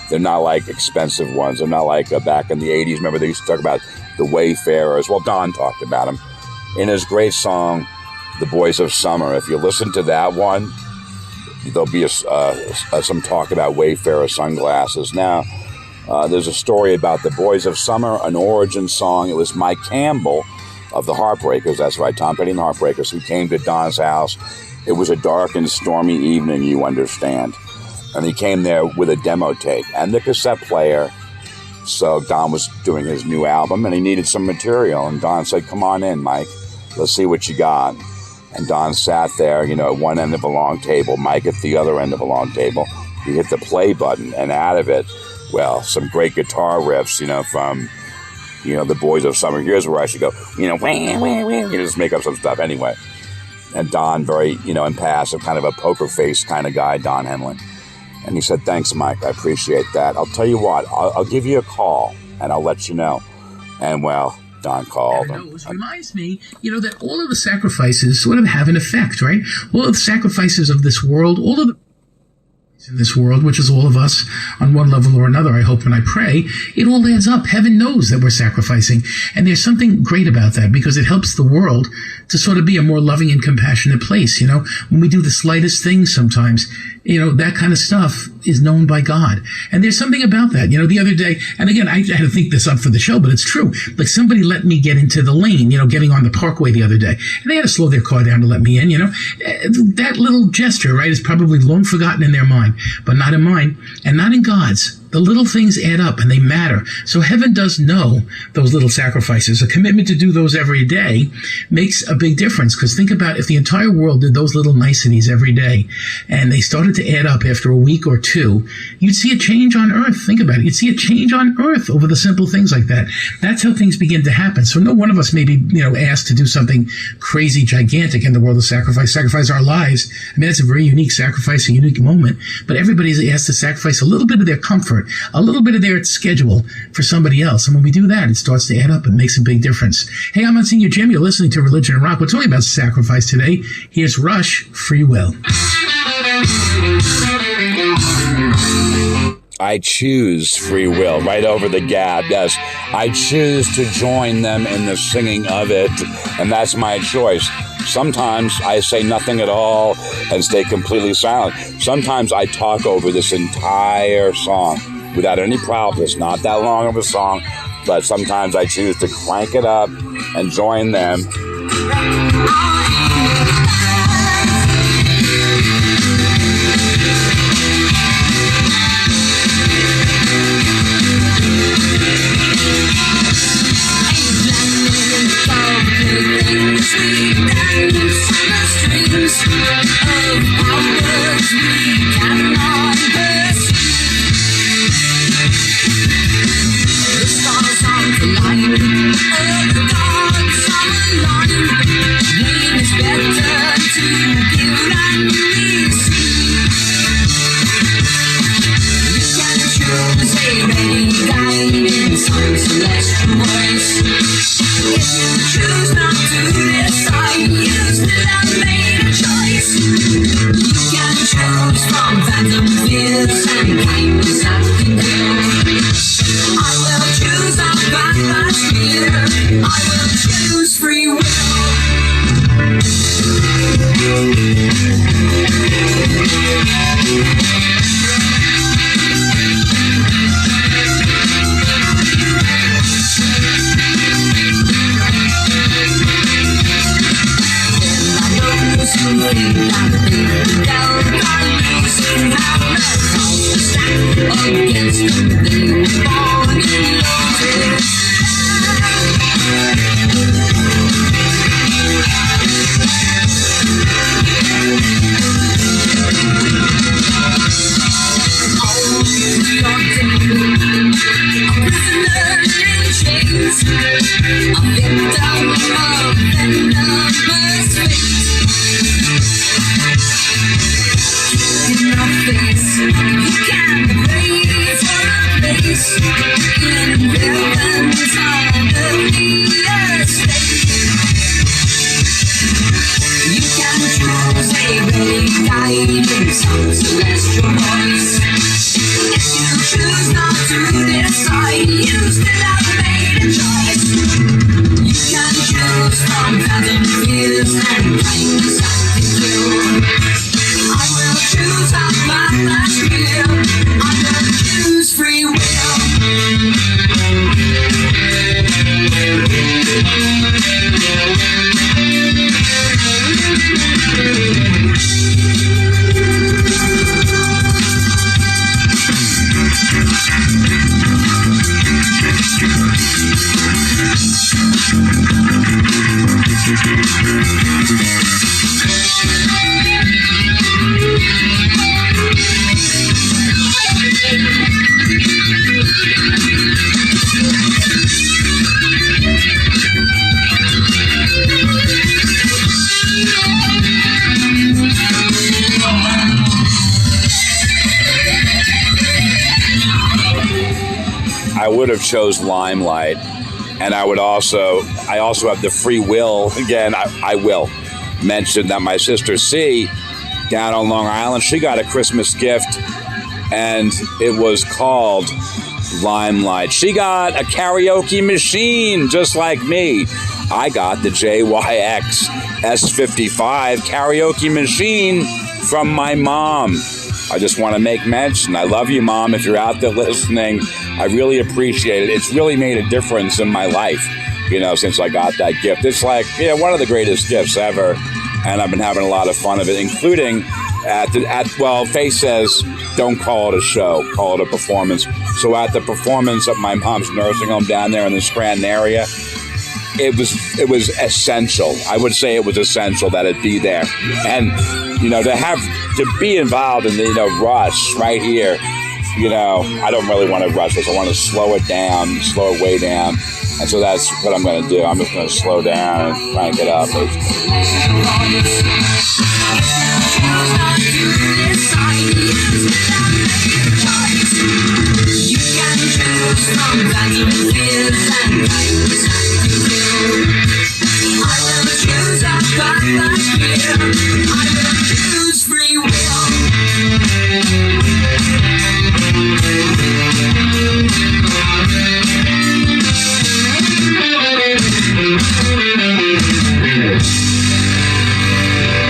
They're not like expensive ones. They're not like back in the 80s. Remember, they used to talk about the Wayfarers. Well, Don talked about them in his great song, The Boys of Summer. If you listen to that one, there'll be some talk about Wayfarer sunglasses. Now, there's a story about the Boys of Summer, an origin song. It was Mike Campbell of the Heartbreakers, that's right, Tom Petty and the Heartbreakers, who came to Don's house. It was a dark and stormy evening, you understand. And he came there with a demo tape and the cassette player. So Don was doing his new album and he needed some material. And Don said, come on in, Mike. Let's see what you got. And Don sat there, at one end of a long table, Mike at the other end of a long table. He hit the play button and out of it, some great guitar riffs, from, the Boys of Summer. Here's where I should go, wah, wah, wah. Just make up some stuff anyway. And Don, very, impassive, kind of a poker face kind of guy, Don Henley. And he said, thanks, Mike. I appreciate that. I'll tell you what, I'll give you a call and I'll let you know. And Don called. It reminds me, that all of the sacrifices sort of have an effect, right? All of the sacrifices of this world, all of the in this world, which is all of us on one level or another, I hope and I pray, it all adds up. Heaven knows that we're sacrificing. And there's something great about that because it helps the world to sort of be a more loving and compassionate place. When we do the slightest things sometimes, that kind of stuff is known by God. And there's something about that. The other day, and again, I had to think this up for the show, but it's true. Like somebody let me get into the lane, getting on the parkway the other day. And they had to slow their car down to let me in, That little gesture, right, is probably long forgotten in their mind, but not in mine and not in God's. The little things add up and they matter. So heaven does know those little sacrifices. A commitment to do those every day makes a big difference. Because think about if the entire world did those little niceties every day and they started to add up after a week or two, you'd see a change on earth. Think about it. You'd see a change on earth over the simple things like that. That's how things begin to happen. So no one of us may be, asked to do something crazy, gigantic in the world of sacrifice our lives. I mean, that's a very unique sacrifice, a unique moment. But everybody's asked to sacrifice a little bit of their comfort, a little bit of their schedule for somebody else. And when we do that, it starts to add up and makes a big difference. Hey, I'm Monsignor Jim. You're listening to Religion and Rock. We're talking about sacrifice today. Here's Rush, Free Will. I choose free will right over the gab. Yes, I choose to join them in the singing of it, and that's my choice. Sometimes I say nothing at all and stay completely silent. Sometimes I talk over this entire song without any problem. It's not that long of a song, but sometimes I choose to crank it up and join them. Sweet dance on the strings of powers we cannot pursue. The stars are colliding, the gods are aligning. Blame is better to give than receive. You can choose a ready guiding some celestial voice. If you choose not to decide, you still have made a choice. You can choose from phantom fears and kindness that can kill. I will choose a path that's clear. I will choose free will. Against them, they were born in love. I would have chose Limelight, and I also have the free will. Again, I will mention that my sister C down on Long Island, she got a Christmas gift, and it was called Limelight. She got a karaoke machine just like me. I got the JYX S55 karaoke machine from my mom. I just want to make mention. I love you, Mom, if you're out there listening. I really appreciate it. It's really made a difference in my life, since I got that gift. It's like, one of the greatest gifts ever. And I've been having a lot of fun of it, including Faye says, don't call it a show, call it a performance. So at the performance at my mom's nursing home down there in the Scranton area, it was essential. I would say it was essential that it be there. And, to be involved in the, Rush right here, I don't really want to rush this. I want to slow it down, slow it way down. And so that's what I'm going to do. I'm just going to slow down and crank it up.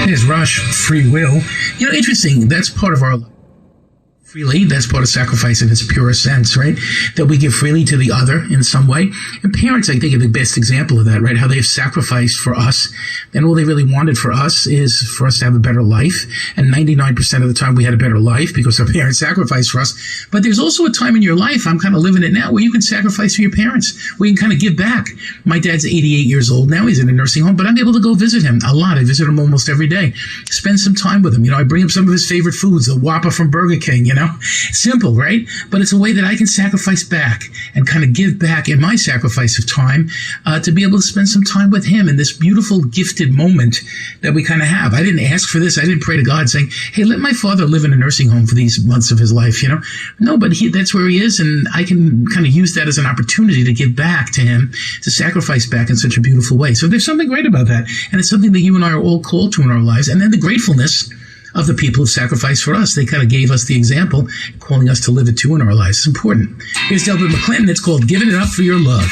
There's Rush, Free Will. Interesting. That's part of our life. Freely, that's part of sacrifice in its purest sense, right? That we give freely to the other in some way. And parents, I think, are the best example of that, right? How they've sacrificed for us. And all they really wanted for us is for us to have a better life. And 99% of the time we had a better life because our parents sacrificed for us. But there's also a time in your life, I'm kind of living it now, where you can sacrifice for your parents, where you can kind of give back. My dad's 88 years old now. He's in a nursing home, but I'm able to go visit him a lot. I visit him almost every day. Spend some time with him. I bring him some of his favorite foods, the Whopper from Burger King, Simple, right? But it's a way that I can sacrifice back and kind of give back in my sacrifice of time to be able to spend some time with him in this beautiful, gifted moment that we kind of have. I didn't ask for this. I didn't pray to God saying, hey, let my father live in a nursing home for these months of his life, No, but that's where he is, and I can kind of use that as an opportunity to give back to him, to sacrifice back in such a beautiful way. So there's something great about that, and it's something that you and I are all called to in our lives. And then the gratefulness of the people who sacrificed for us. They kind of gave us the example, calling us to live it too in our lives. It's important. Here's Delbert McClinton. It's called Giving It Up for Your Love.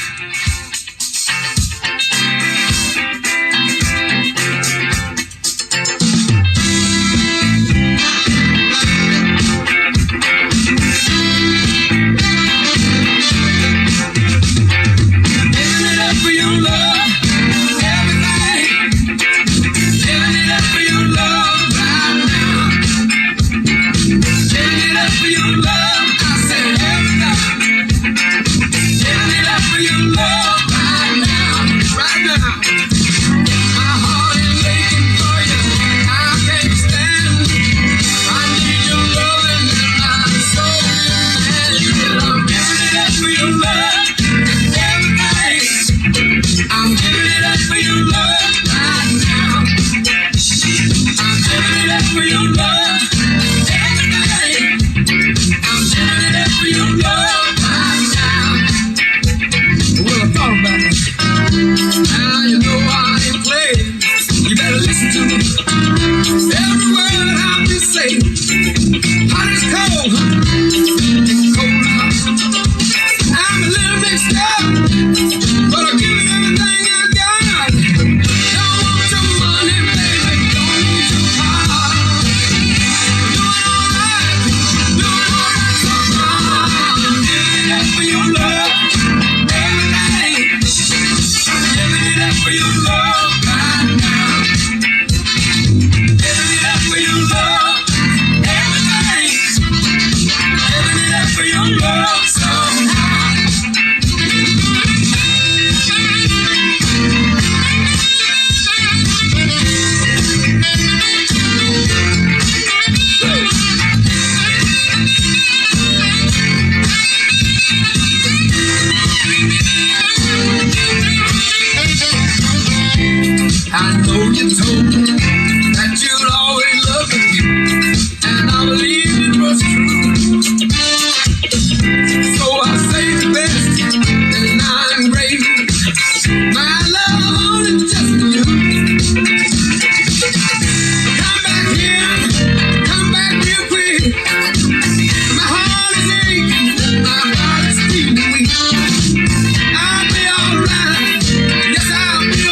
I'll be alright. Yes, I'll be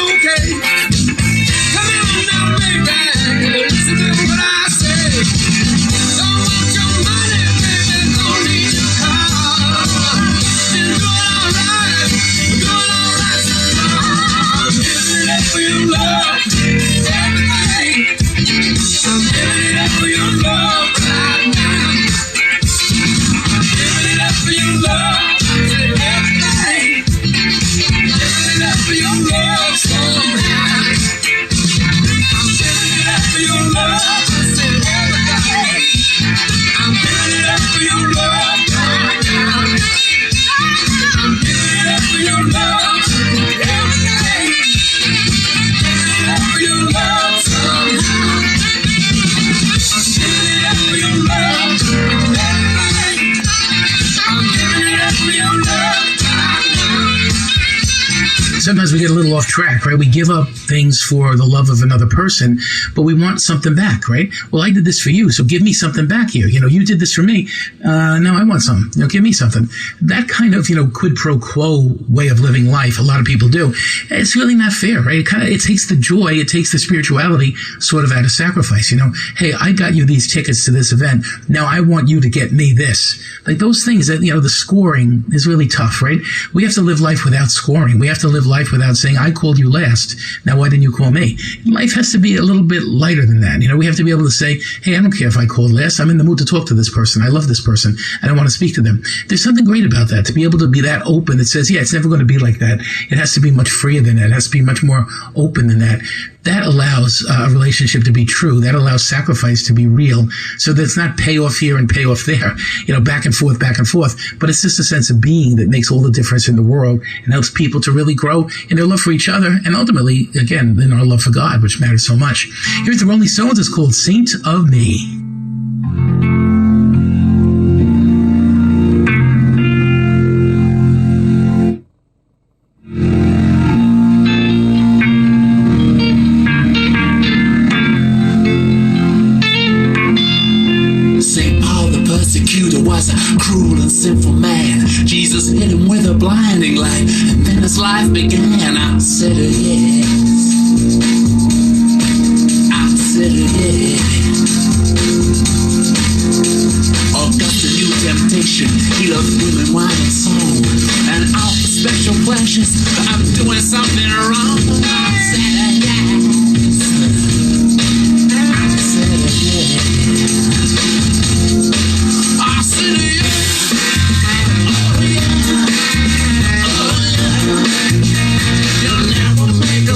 get a little off track, right? We give up things for the love of another person, but we want something back, right? Well, I did this for you, so give me something back here. You did this for me. Now I want some. Give me something. That kind of, quid pro quo way of living life, a lot of people do. It's really not fair, right? It takes the joy, it takes the spirituality sort of out of sacrifice. Hey, I got you these tickets to this event. Now I want you to get me this. Like those things that, the scoring is really tough, right? We have to live life without scoring. We have to live life without saying, I called you last. Now, why didn't you call me? Life has to be a little bit lighter than that. We have to be able to say, hey, I don't care if I called last. I'm in the mood to talk to this person. I love this person. I don't want to speak to them. There's something great about that, to be able to be that open. It says, yeah, it's never going to be like that. It has to be much freer than that. It has to be much more open than that. That allows a relationship to be true. That allows sacrifice to be real. So that it's not payoff here and payoff there, back and forth. But it's just a sense of being that makes all the difference in the world and helps people to really grow in their love for each other. And ultimately, again, in our love for God, which matters so much. Here's the Rolling Stones. It's called Saint of Me. Cruel and sinful man. Jesus hit him with a blinding light, and then his life began. I said yes. I said yes. Augustine knew temptation. He loved women, wine, and song, and all the special pleasures. I'm doing something wrong. I said yes. I said yes. I said yes. You'll never make a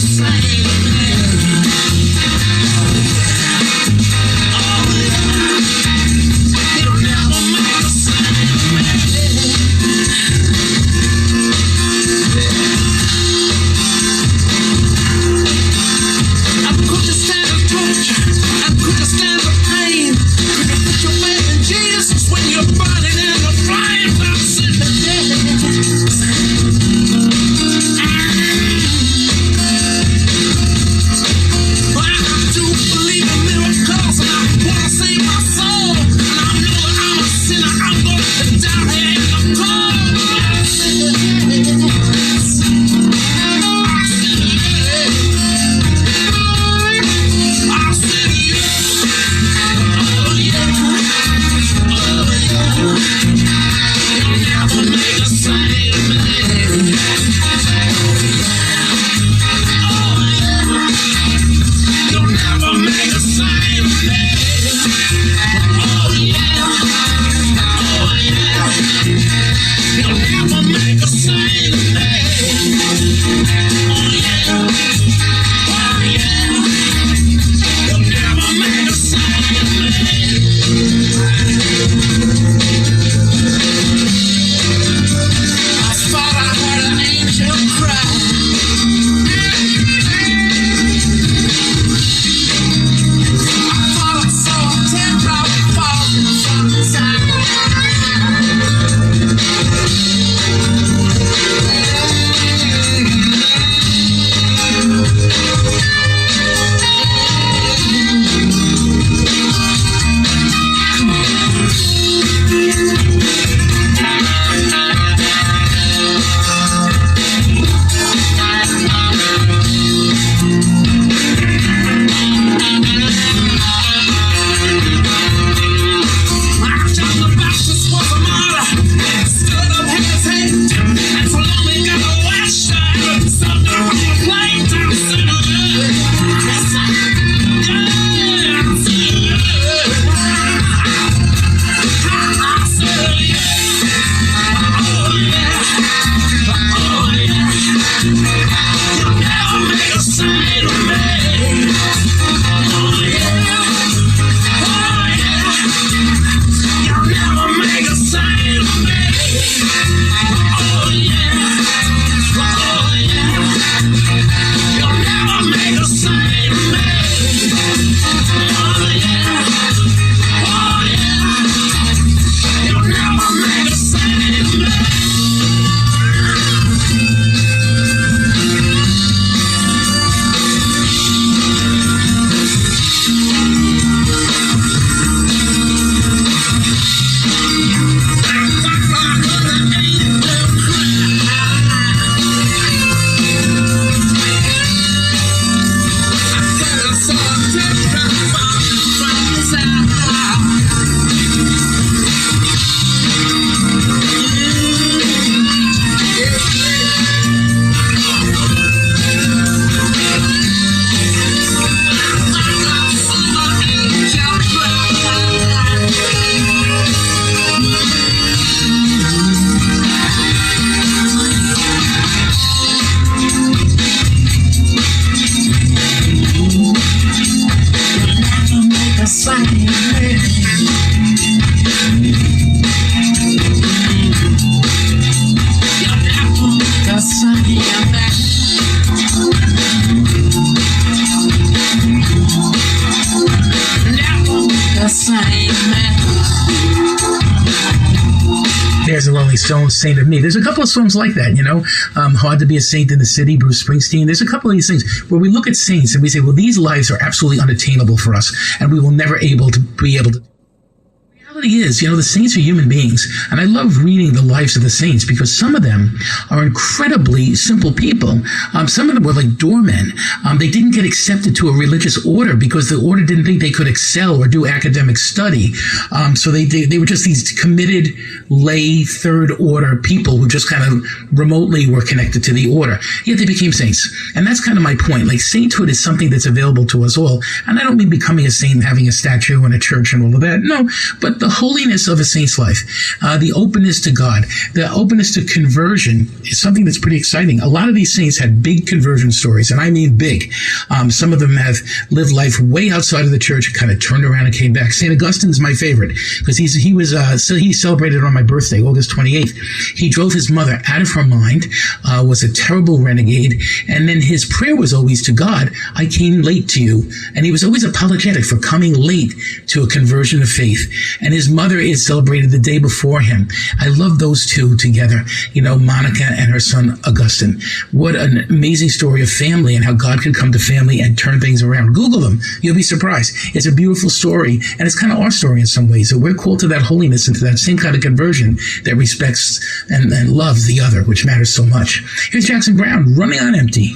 Lonely Saint of Me. There's a couple of songs like that, Hard to Be a Saint in the City, Bruce Springsteen. There's a couple of these things where we look at saints and we say, well, these lives are absolutely unattainable for us, and we will never be able to. The reality is, the saints are human beings, and I love reading the lives of the saints because some of them are incredibly simple people. Some of them were like doormen. They didn't get accepted to a religious order because the order didn't think they could excel or do academic study. So they were just these committed lay third order people who just kind of remotely were connected to the order. Yet they became saints. And that's kind of my point. Like, sainthood is something that's available to us all. And I don't mean becoming a saint, having a statue in a church and all of that. No, but the holiness of a saint's life, the openness to God, the openness to conversion is something that's pretty exciting. A lot of these saints had big conversion stories, and I mean big. Some of them have lived life way outside of the church, kind of turned around and came back. St. Augustine's my favorite because he celebrated on my birthday, August 28th. He drove his mother out of her mind, was a terrible renegade, and then his prayer was always to God, I came late to you. And he was always apologetic for coming late to a conversion of faith. And his mother is celebrated the day before him. I love those two together, Monica and her son Augustine. What an amazing story of family and how God could come to family and turn things around. Google them. You'll be surprised. It's a beautiful story, and it's kind of our story in some ways. So we're called to that holiness and to that same kind of conversion that respects and loves the other, which matters so much. Here's Jackson Browne, Running on Empty.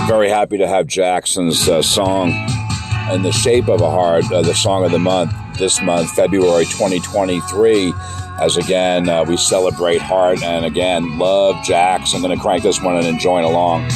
Very happy to have Jackson's song in the shape of a heart, the song of the month, this month, February 2023, as again, we celebrate heart and again, love Jax. I'm going to crank this one and join along.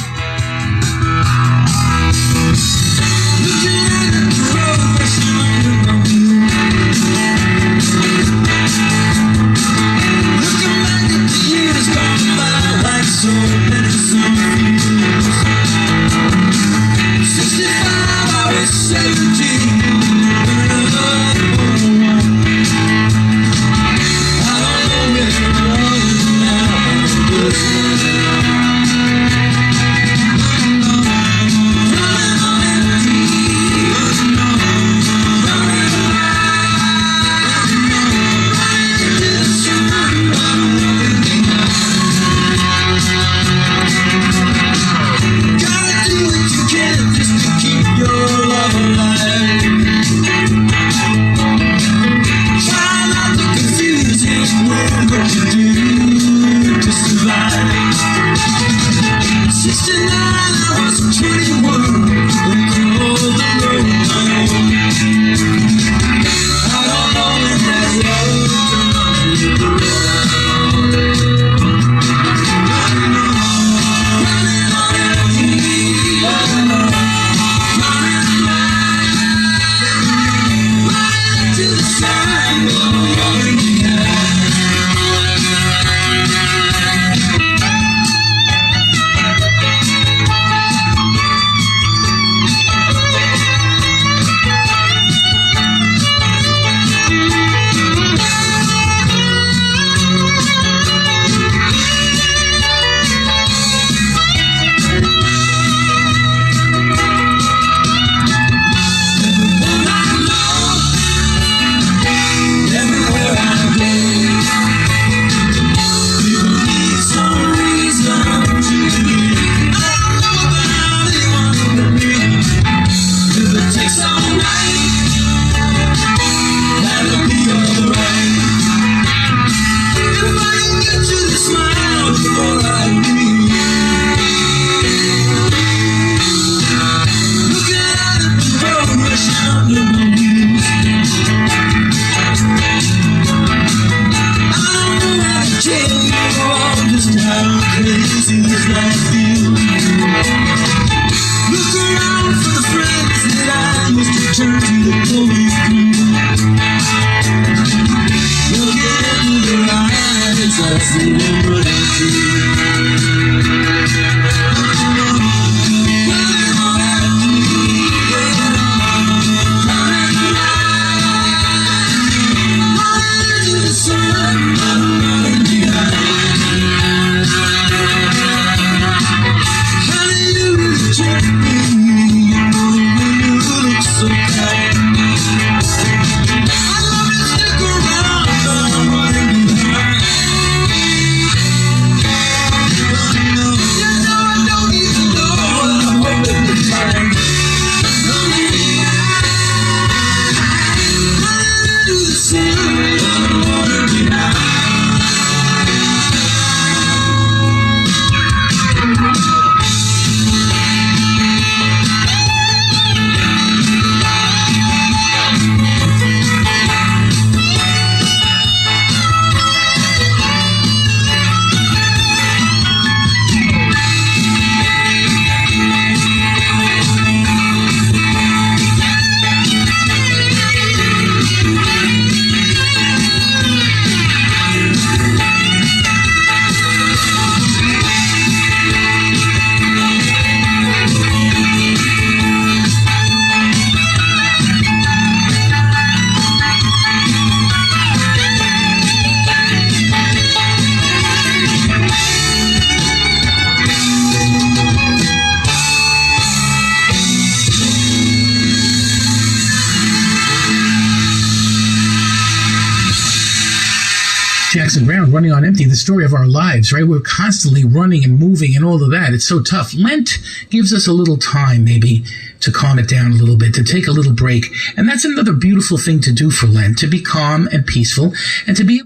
Jackson Brown, Running on Empty, the story of our lives, right? We're constantly running and moving and all of that. It's so tough. Lent gives us a little time, maybe, to calm it down a little bit, to take a little break. And that's another beautiful thing to do for Lent, to be calm and peaceful, and to be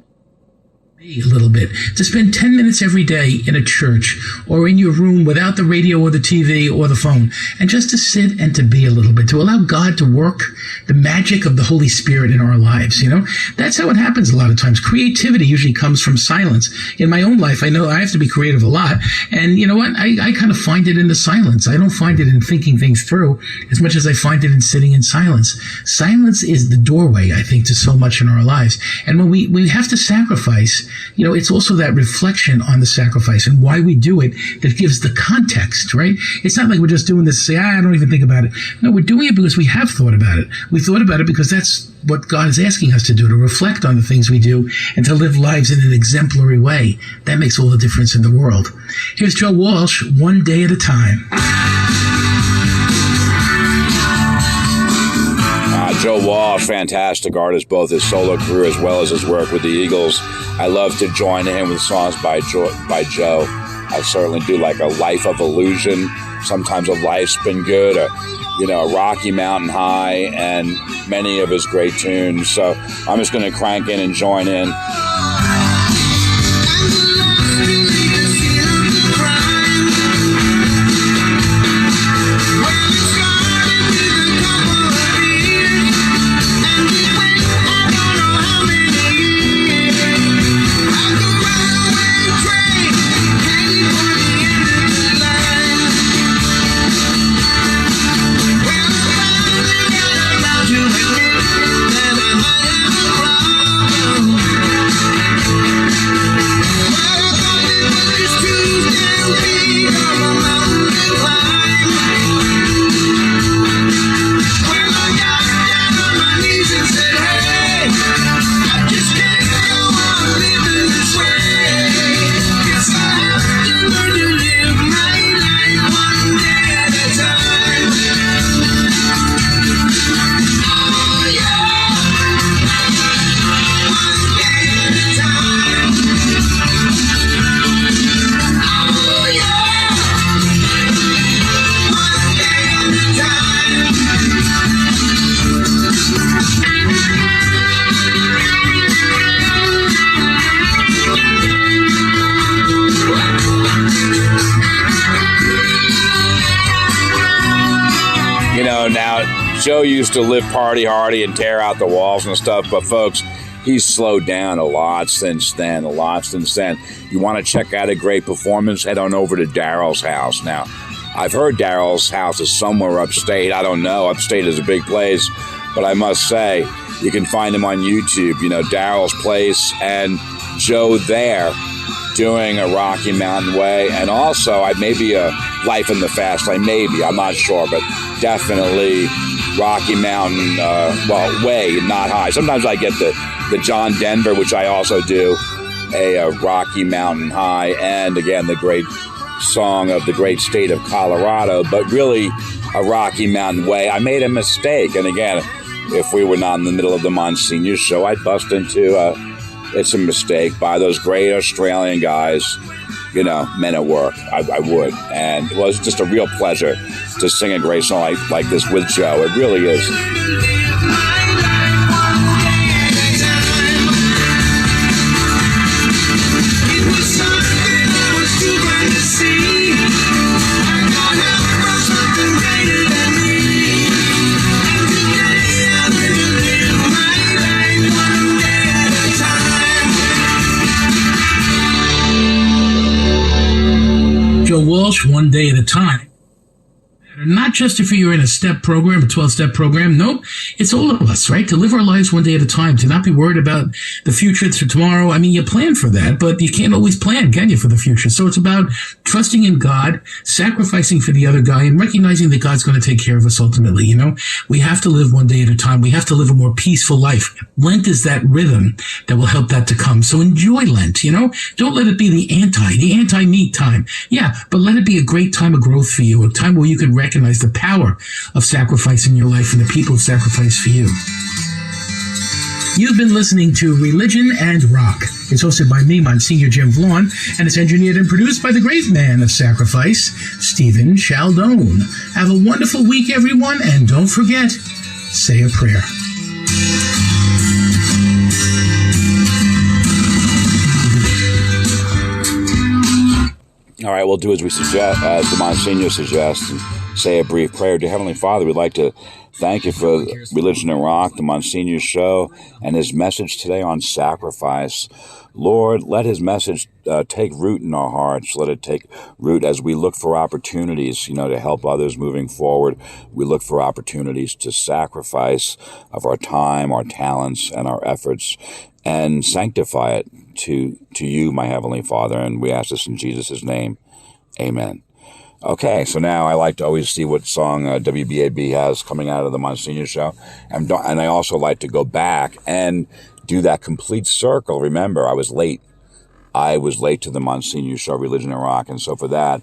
a little bit, to spend 10 minutes every day in a church or in your room without the radio or the TV or the phone, and just to sit and to be a little bit, to allow God to work the magic of the Holy Spirit in our lives. That's how it happens a lot of times. Creativity usually comes from silence. In my own life, I know I have to be creative a lot, and you know what? I kind of find it in the silence. I don't find it in thinking things through as much as I find it in sitting in silence. Silence is the doorway, I think, to so much in our lives. And when we have to sacrifice, it's also that reflection on the sacrifice and why we do it that gives the context, right? It's not like we're just doing this to say, I don't even think about it. No, we're doing it because we have thought about it. We thought about it because that's what God is asking us to do, to reflect on the things we do and to live lives in an exemplary way. That makes all the difference in the world. Here's Joe Walsh, One Day at a Time. Joe Walsh, fantastic artist, both his solo career as well as his work with the Eagles. I love to join in with songs by Joe. I certainly do, like a Life of Illusion. Sometimes a Life's Been Good, or Rocky Mountain High, and many of his great tunes. So I'm just going to crank in and join in. Joe used to live party hardy and tear out the walls and stuff, but folks, he's slowed down a lot since then. You want to check out a great performance, head on over to Daryl's house. Now, I've heard Daryl's house is somewhere upstate. I don't know. Upstate is a big place, but I must say, you can find him on YouTube, Daryl's Place, and Joe there doing a Rocky Mountain Way, and also maybe a Life in the Fast Lane, maybe, I'm not sure, but definitely Rocky Mountain, Way, not high. Sometimes I get the John Denver, which I also do, a Rocky Mountain High, and again, the great song of the great state of Colorado, but really a Rocky Mountain Way. I made a mistake, and again, if we were not in the middle of the Monsignor show, I'd bust into It's a Mistake by those great Australian guys, men at work. I would. And it was just a real pleasure to sing a great song like this with Joe. It really is. Joe Walsh, One Day at a Time. Not just if you're in a step program, a 12-step program. Nope. It's all of us, right? To live our lives one day at a time, to not be worried about the future to tomorrow. I mean, you plan for that, but you can't always plan, can you, for the future? So it's about trusting in God, sacrificing for the other guy, and recognizing that God's going to take care of us ultimately. We have to live one day at a time. We have to live a more peaceful life. Lent is that rhythm that will help that to come. So enjoy Lent, Don't let it be the anti-meat time. Yeah, but let it be a great time of growth for you, a time where you can recognize the power of sacrifice in your life and the people who sacrifice for you. You've been listening to Religion and Rock. It's hosted by me, Monsignor Jim Vaughn, and it's engineered and produced by the great man of sacrifice, Stephen Chaldone. Have a wonderful week, everyone, and don't forget, say a prayer. All right, we'll do as we suggest, as the Monsignor suggests, and say a brief prayer. Dear Heavenly Father, we'd like to thank you for Religion and Rock, the Monsignor show, and his message today on sacrifice. Lord, let his message take root in our hearts. Let it take root as we look for opportunities, to help others moving forward. We look for opportunities to sacrifice of our time, our talents, and our efforts, and sanctify it to you, my Heavenly Father. And we ask this in Jesus' name. Amen. Okay, so now I like to always see what song WBAB has coming out of the Monsignor show. And I also like to go back and do that complete circle. Remember, I was late. I was late to the Monsignor show, Religion and Rock. And so for that,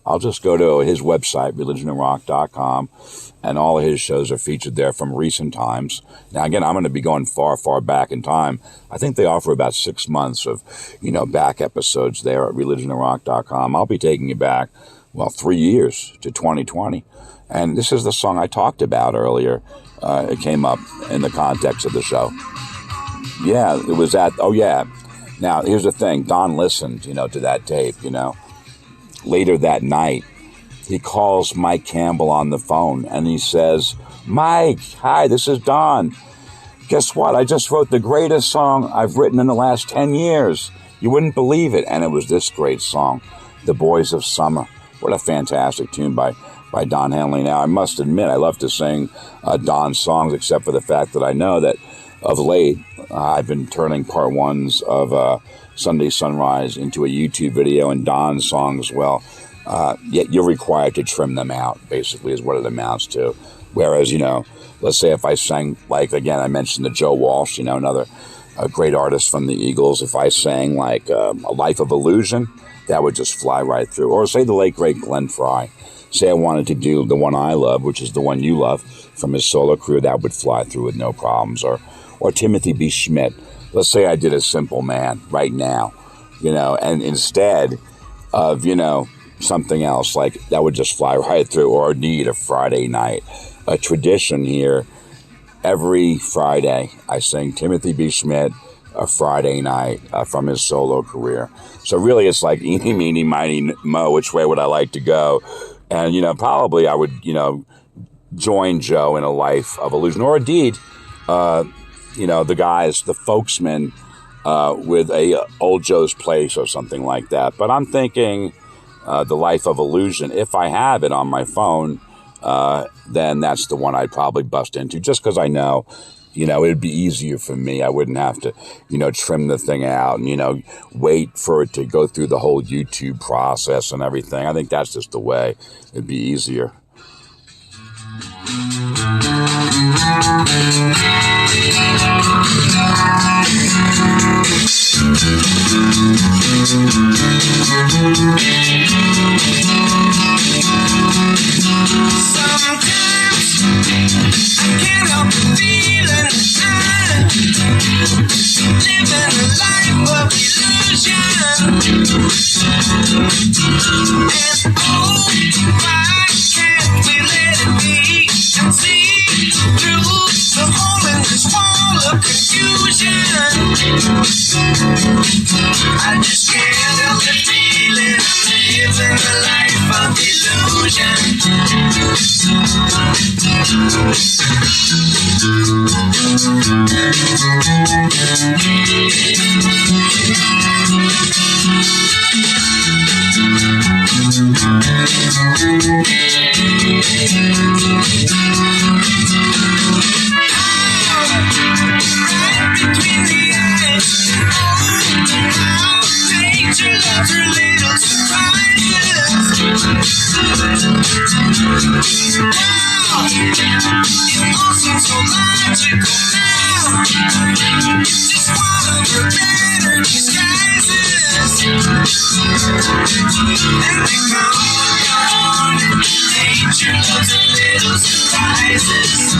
I'll just go to his website, religionandrock.com, and all of his shows are featured there from recent times. Now, again, I'm going to be going far, far back in time. I think they offer about 6 months of, back episodes there at religionandrock.com. I'll be taking you back, 3 years to 2020. And this is the song I talked about earlier. It came up in the context of the show. Yeah, it was Now, here's the thing. Don listened, to that tape, Later that night, he calls Mike Campbell on the phone and he says, Mike, hi, this is Don. Guess what? I just wrote the greatest song I've written in the last 10 years. You wouldn't believe it. And it was this great song, The Boys of Summer. What a fantastic tune by Don Henley. Now, I must admit, I love to sing Don's songs, except for the fact that I know that of late, I've been turning part ones of Sunday Sunrise into a YouTube video and Don's songs, yet you're required to trim them out, basically, is what it amounts to. Whereas, let's say if I sang, again, I mentioned the Joe Walsh, another great artist from the Eagles. If I sang, A Life of Illusion, that would just fly right through. Or say the late, great Glenn Frey. Say I wanted to do the one I love, which is the one you love, from his solo career, that would fly through with no problems. Or Timothy B. Schmidt. Let's say I did A Simple Man right now, and instead of, something else, that would just fly right through. Or Need, A Friday Night. A tradition here, every Friday I sing Timothy B. Schmidt, A Friday Night, from his solo career. So really it's like eeny, meeny, miny, mo, which way would I like to go? And, probably I would, join Joe in A Life of Illusion. Or indeed, the guys, the folksmen, with a Old Joe's Place or something like that. But I'm thinking The Life of Illusion, if I have it on my phone, then that's the one I'd probably bust into, just because I know, it'd be easier for me. I wouldn't have to, trim the thing out and, wait for it to go through the whole YouTube process and everything. I think that's just the way. It'd be easier. Sometimes I can't help but feeling I'm living a life of illusion. And why can't we let it be and see through the hole in this wall of confusion? I just can't help but feeling I'm living a life of illusion. Right between the eyes, nature loves her little surprises. Wow, it all seems so logical now. It's just one of her better disguises. And they come on, nature loves her little surprises.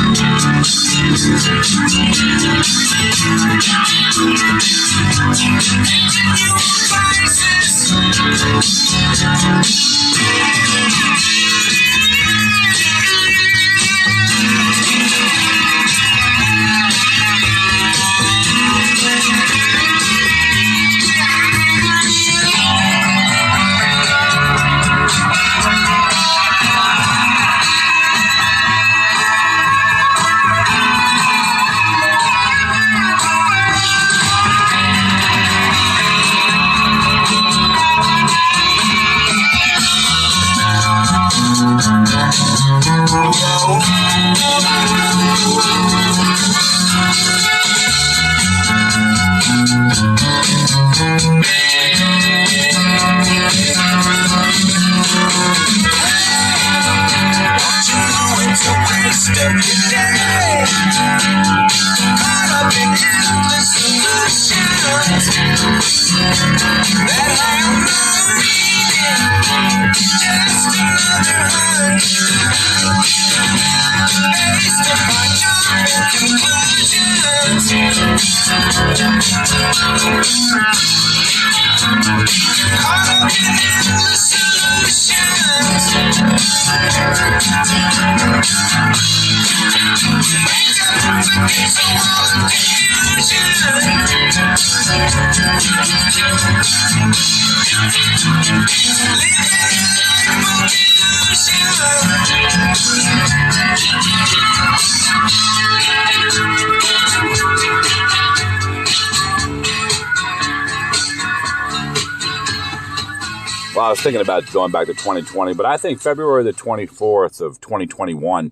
Well, I was thinking about going back to 2020, but I think February the 24th of 2021,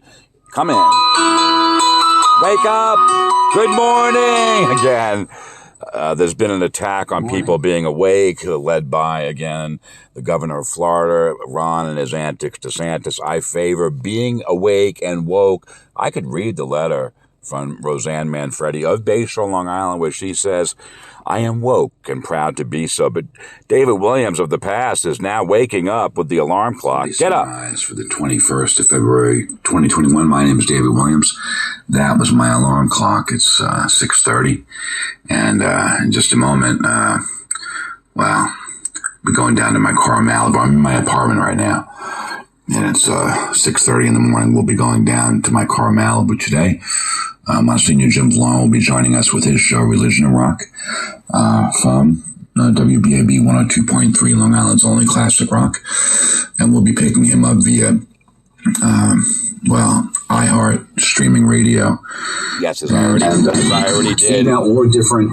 come in. Wake up. Good morning. Again, there's been an attack on people being awake, led by, again, the governor of Florida, Ron and his antics, DeSantis. I favor being awake and woke. I could read the letter from Roseanne Manfredi of Bayshore, Long Island, where she says, I am woke and proud to be so. But David Williams of the past is now waking up with the alarm clock. Get up. For the 21st of February, 2021. My name is David Williams. That was my alarm clock. It's 6:30. And in just a moment, well, we're going down to my car in Malibu. I'm in my apartment right now. And it's 6:30 in the morning. We'll be going down to my car in Malibu today. Monsignor Jim Vallone will be joining us with his show, Religion and Rock, from WBAB 102.3, Long Island's only classic rock. And we'll be picking him up via, iHeart streaming radio. Yes, as I already did. Or different,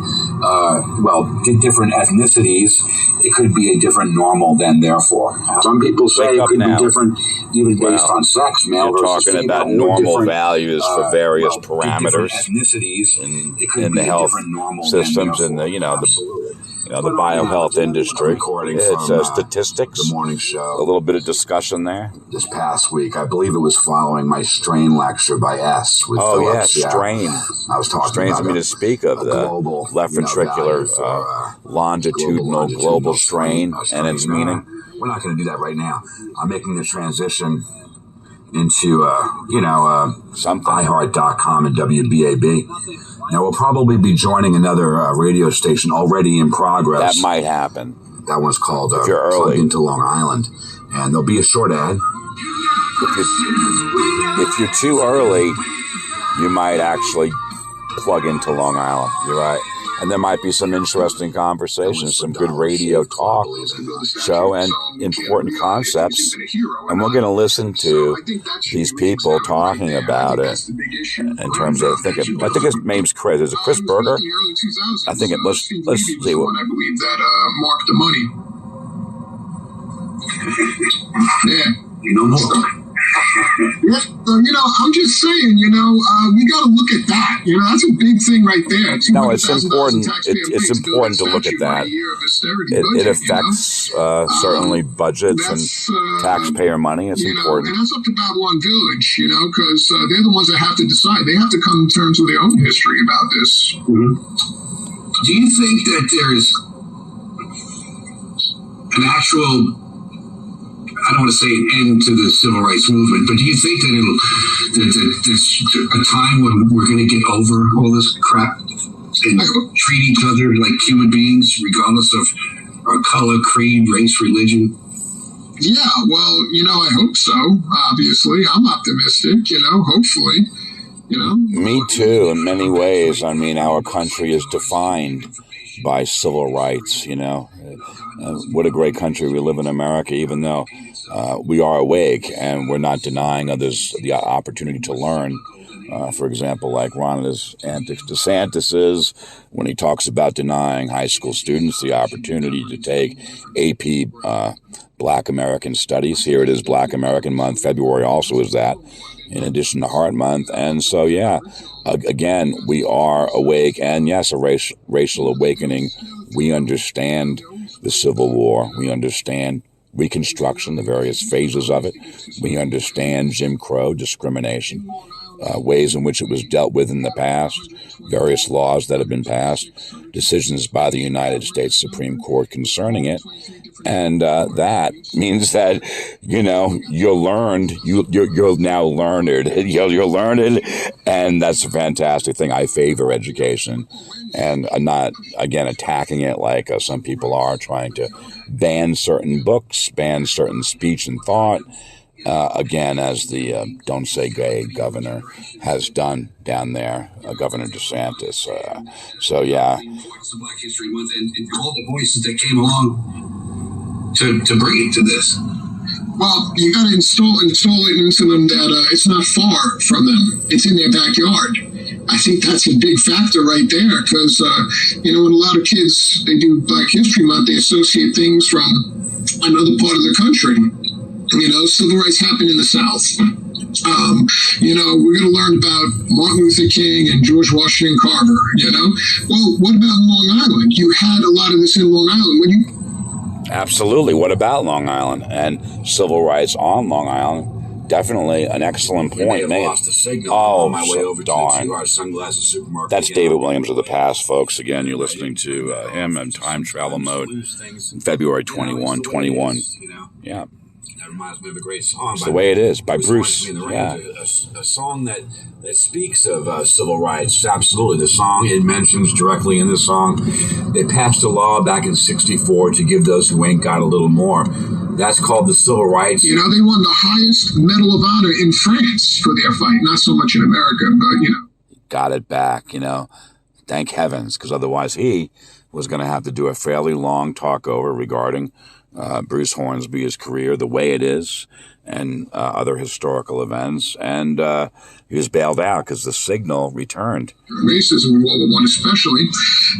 different ethnicities. It could be a different normal than therefore. Some people say it could be different even based on sex, male versus talking female. about normal values for various parameters ethnicities in the health systems and the biohealth industry. It's statistics, the morning show, a little bit of discussion there. This past week, I believe it was following my strain lecture by S. With Phillips. Strain. I was talking Strains about to speak of the global, left ventricular longitudinal global strain and its meaning. We're not going to do that right now. I'm making the transition into, something. iHeart.com and WBAB. Now, we'll probably be joining another radio station already in progress. That might happen. That one's called if you're early. Plug Into Long Island. And there'll be a short ad. If you're too early, you might actually plug into Long Island. You're right. And there might be some interesting conversations, some good radio talk show, and important concepts. And we're going to listen to these people talking about it in terms of, I think his name's Chris. Is it Chris Berger? I think it, let's see what. I believe that marked the money. Yeah. I'm just saying, we got to look at that. That's a big thing right there. No, it's important. It's important to look at that. It affects certainly budgets and taxpayer money. It's important. And that's up to Babylon Village, because they're the ones that have to decide. They have to come to terms with their own history about this. Mm-hmm. Do you think that there's an actual, I don't want to say an end to the civil rights movement, but do you think that there's a time when we're going to get over all this crap and treat each other like human beings, regardless of our color, creed, race, religion? Yeah, well, I hope so. Obviously, I'm optimistic. Hopefully, Me too, in many ways. I mean, our country is defined by civil rights, what a great country we live in, America, even though we are awake and we're not denying others the opportunity to learn. For example, like Ron DeSantis is when he talks about denying high school students the opportunity to take AP Black American Studies. Here it is Black American Month. February also is that, in addition to Heart Month. And so, again, we are awake. And yes, a racial awakening. We understand the Civil War. We understand Reconstruction, the various phases of it. We understand Jim Crow, discrimination, ways in which it was dealt with in the past, various laws that have been passed, decisions by the United States Supreme Court concerning it. And that means that, you're learned. You're now learned. You're learned, and that's a fantastic thing. I favor education, and I'm not, again, attacking it like some people are, trying to ban certain books, ban certain speech and thought. Again, as the Don't Say Gay governor has done down there, Governor DeSantis. So, yeah. It's the Black History Month, and all the voices that came along to bring it to this. Well, you got to install it into them that it's not far from them. It's in their backyard. I think that's a big factor right there because, when a lot of kids, they do Black History Month, they associate things from another part of the country. Civil rights happened in the South. We're going to learn about Martin Luther King and George Washington Carver, Well, what about Long Island? You had a lot of this in Long Island. Absolutely. What about Long Island and civil rights on Long Island? Definitely an excellent point, man. Lost the signal on my way over darn. to our sunglasses supermarket. That's David Williams of the past, folks. Again, you're listening to him in Time Travel Mode in February 21. Yeah. That reminds me of a great song. It's the way it is, by Bruce. Yeah. A song that speaks of civil rights. Absolutely. The song, it mentions directly in the song, they passed a law back in 1964 to give those who ain't got a little more. That's called the Civil Rights. They won the highest Medal of Honor in France for their fight. Not so much in America, but, Got it back, Thank heavens, because otherwise he was going to have to do a fairly long talk over regarding Bruce Hornsby's career, the way it is, and other historical events. And he was bailed out because the signal returned. Racism in World War I especially.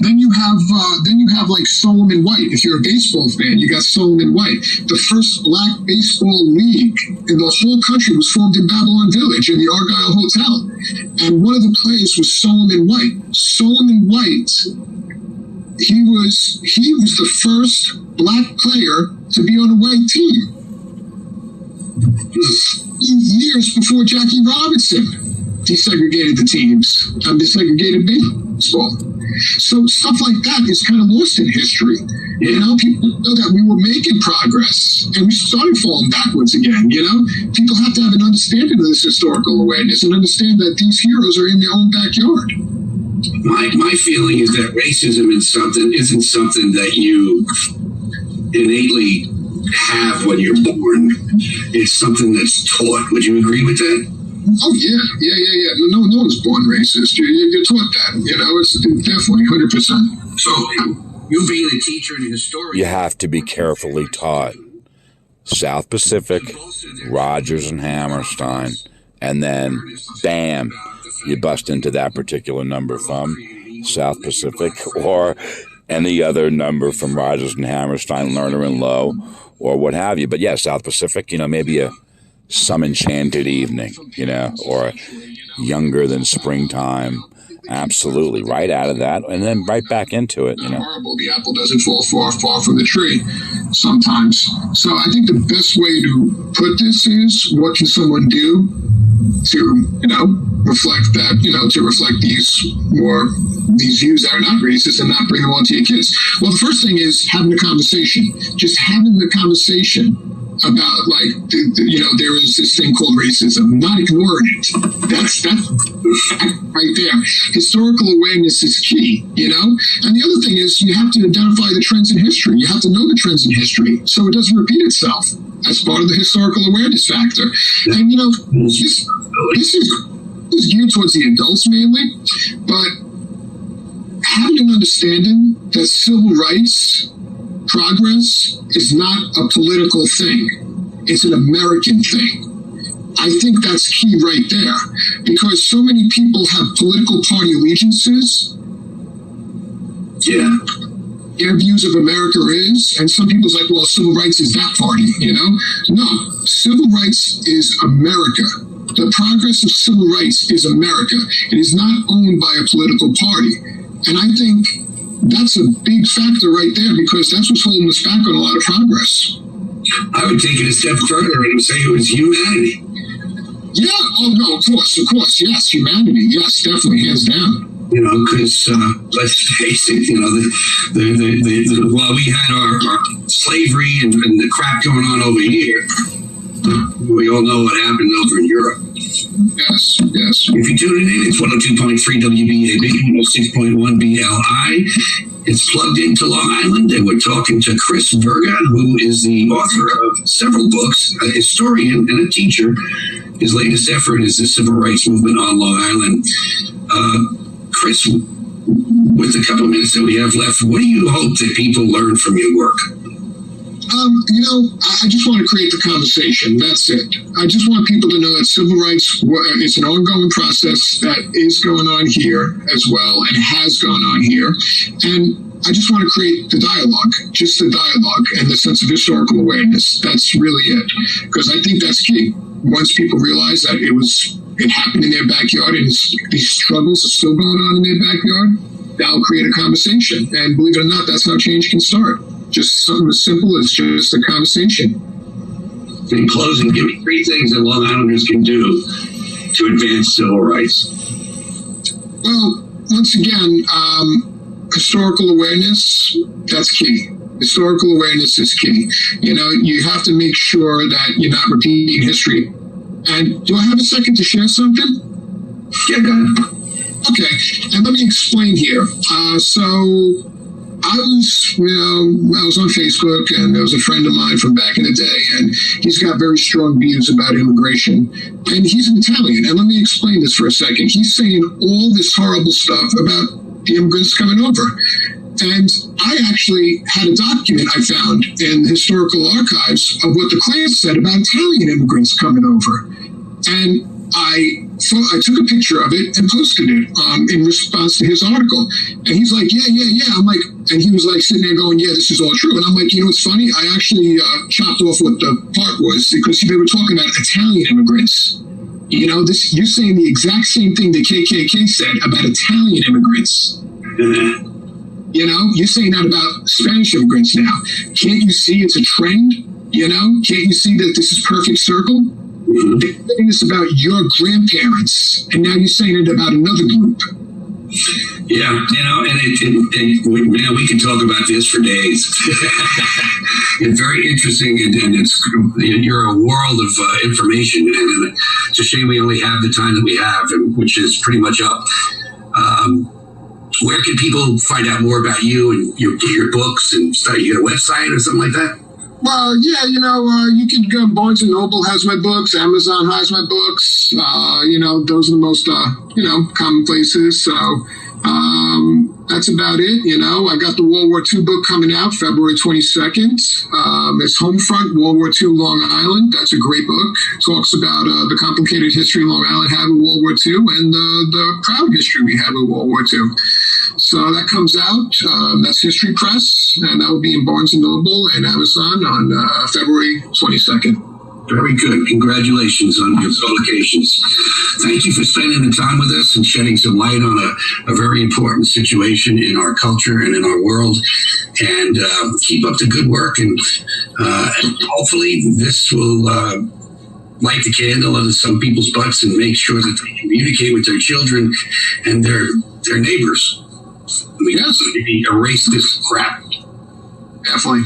Then you have like Solomon White. If you're a baseball fan, you got Solomon White. The first black baseball league in the whole country was formed in Babylon Village in the Argyle Hotel. And one of the players was Solomon White. Solomon White, he was the first black player to be on a white team. Years before Jackie Robinson desegregated the teams and desegregated baseball. So stuff like that is kind of lost in history. People know that we were making progress and we started falling backwards again. People have to have an understanding of this historical awareness and understand that these heroes are in their own backyard. My feeling is that racism isn't something that you innately have when you're born. It's something that's taught. Would you agree with that? Oh yeah. No one's born racist. You're taught that. It's definitely 100%. So you being a teacher and a historian, You have to be carefully taught. South Pacific, Rogers and Hammerstein, and then bam, you bust into that particular number from South Pacific or any other number from Rogers and Hammerstein, Lerner and Lowe, or what have you. But yeah, South Pacific, maybe Some Enchanted Evening, or Younger Than Springtime. Absolutely, right out of that, and then right back into it, Horrible. The apple doesn't fall far from the tree sometimes. So I think the best way to put this is, what can someone do to, reflect that, to reflect these views that are not racist and not bring them onto your kids? Well, the first thing is having a conversation. Just having the conversation about, like, there is this thing called racism. Not ignoring it. That's right there. Historical awareness is key, And the other thing is you have to identify the trends in history. You have to know the trends in history so it doesn't repeat itself as part of the historical awareness factor. And, this is geared towards the adults mainly, but having an understanding that civil rights progress is not a political thing. It's an American thing. I think that's key right there, because so many people have political party allegiances. Yeah. Their views of America is, and some people's like, well, civil rights is that party, No, civil rights is America. The progress of civil rights is America. It is not owned by a political party. And I think that's a big factor right there, because that's what's holding us back on a lot of progress. I would take it a step further and say it was humanity. Yeah, oh no, of course, yes, humanity, yes, definitely, hands down. Because let's face it, while we had our slavery and the crap going on over here, we all know what happened over in Europe. Yes. If you're tuning in, it's 102.3 WBAB, 106.1 BLI. It's plugged into Long Island, and we're talking to Chris Verga, who is the author of several books, a historian and a teacher. His latest effort is the Civil Rights Movement on Long Island. Chris, with the couple of minutes that we have left, what do you hope that people learn from your work? I just want to create the conversation. That's it. I just want people to know that civil rights is an ongoing process that is going on here as well and has gone on here. And I just want to create the dialogue, just the dialogue and the sense of historical awareness. That's really it. Because I think that's key. Once people realize that it happened in their backyard and these struggles are still going on in their backyard, that'll create a conversation. And believe it or not, that's how change can start. Just something as simple as just a conversation. In closing, give me 3 things that Long Islanders can do to advance civil rights. Well, once again, historical awareness, that's key. Historical awareness is key. You have to make sure that you're not repeating history. And do I have a second to share something? Yeah, go ahead. Okay, and let me explain here. So I was on Facebook, and there was a friend of mine from back in the day, and he's got very strong views about immigration, and he's an Italian. And let me explain this for a second. He's saying all this horrible stuff about the immigrants coming over. And I actually had a document I found in the historical archives of what the Klan said about Italian immigrants coming over. And I took a picture of it and posted it in response to his article. And he's like, yeah. I'm like, and he was like sitting there going, yeah, this is all true. And I'm like, what's funny? I actually chopped off what the part was, because they were talking about Italian immigrants. You're saying the exact same thing the KKK said about Italian immigrants. You're saying that about Spanish immigrants now. Can't you see it's a trend? Can't you see that this is perfect circle? They're saying this about your grandparents, and now you're saying it about another group. Yeah, and man, we can talk about this for days. It's very interesting, and you're a world of information, and it's a shame we only have the time that we have, which is pretty much up. Where can people find out more about you and your books and stuff? You got a website or something like that? Well, yeah, you can go. Barnes & Noble has my books. Amazon has my books. Those are the most, common places. So that's about it. I got the World War II book coming out February 22nd. It's Homefront, World War II, Long Island. That's a great book. It talks about the complicated history Long Island had with World War II and the proud history we had with World War II. So that comes out. That's History Press, and that will be in Barnes & Noble and Amazon on February 22nd. Very good. Congratulations on your publications. Thank you for spending the time with us and shedding some light on a very important situation in our culture and in our world. And keep up the good work. And hopefully this will light the candle under some people's butts and make sure that they communicate with their children and their neighbors. We also need to erase this crap. Definitely.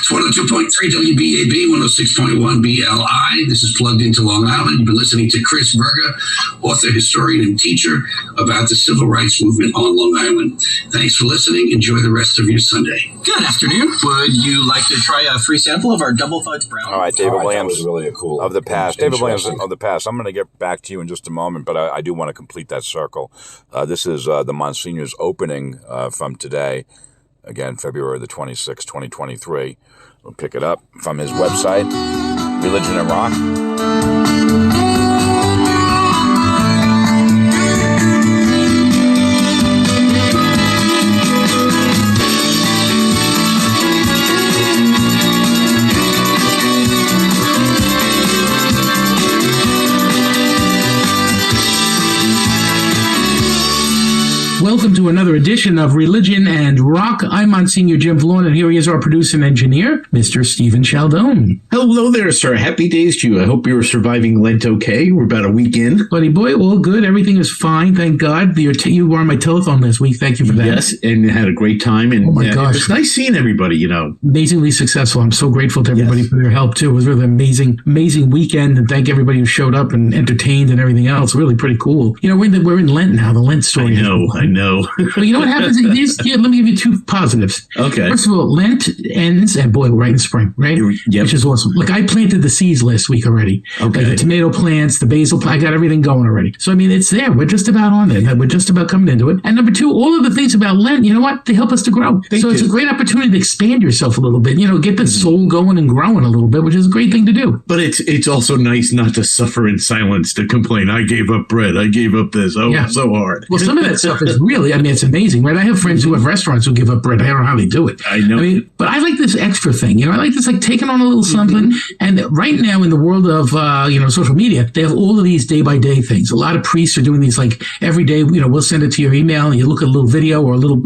It's 102.3 WBAB, 106.1 BLI. This is Plugged Into Long Island. You've been listening to Chris Verga, author, historian, and teacher about the civil rights movement on Long Island. Thanks for listening. Enjoy the rest of your Sunday. Good afternoon. Would you like to try a free sample of our double fudge brownie? All right, David Williams, That was really a cool of the past. David Williams interesting. of the past. I'm going to get back to you in just a moment, but I do want to complete that circle. This is the Monsignor's opening from today. Again, February the 26th, 2023. We'll pick it up from his website, Religion and Rock. Welcome to another edition of Religion and Rock. I'm Monsignor Jim Vallone, and here he is, our producer and engineer, Mr. Stephen Chaldone. Hello there, sir. Happy days to you. I hope you're surviving Lent okay. We're about a week in. Buddy boy, all good. Everything is fine, thank God. You were on my telephone this week. Thank you for that. Yes, and had a great time. And Oh my gosh. It was nice seeing everybody, you know. Amazingly successful. I'm so grateful to everybody Yes. for their help, too. It was really an amazing weekend, and thank everybody who showed up and entertained and everything else. Really pretty cool. You know, we're in Lent now, the Lent story. I know. But you know what happens? Let me give you two positives. Okay. First of all, Lent ends, and boy, we're right in spring, right? Yep. Which is awesome. Like, I planted the seeds last week already. Okay. Like the tomato plants, the basil plant, I got everything going already. So, I mean, it's there. We're just about on it. We're just about coming into it. And number two, all of the things about Lent, you know what? They help us to grow. They so it's do. a great opportunity to expand yourself a little bit, you know, get the soul going and growing a little bit, which is a great thing to do. But it's also nice not to suffer in silence, to complain. I gave up bread. I gave up this. Oh, Yeah. so hard. Well, some of that stuff is really, I mean, it's amazing, right? I have friends who have restaurants who give up bread. I don't know how they do it. I know. I mean, but I like this extra thing. You know, I like this, like taking on a little something. And right now in the world of, social media, they have all of these day by day things. A lot of priests are doing these like every day, you know, we'll send it to your email and you look at a little video or a little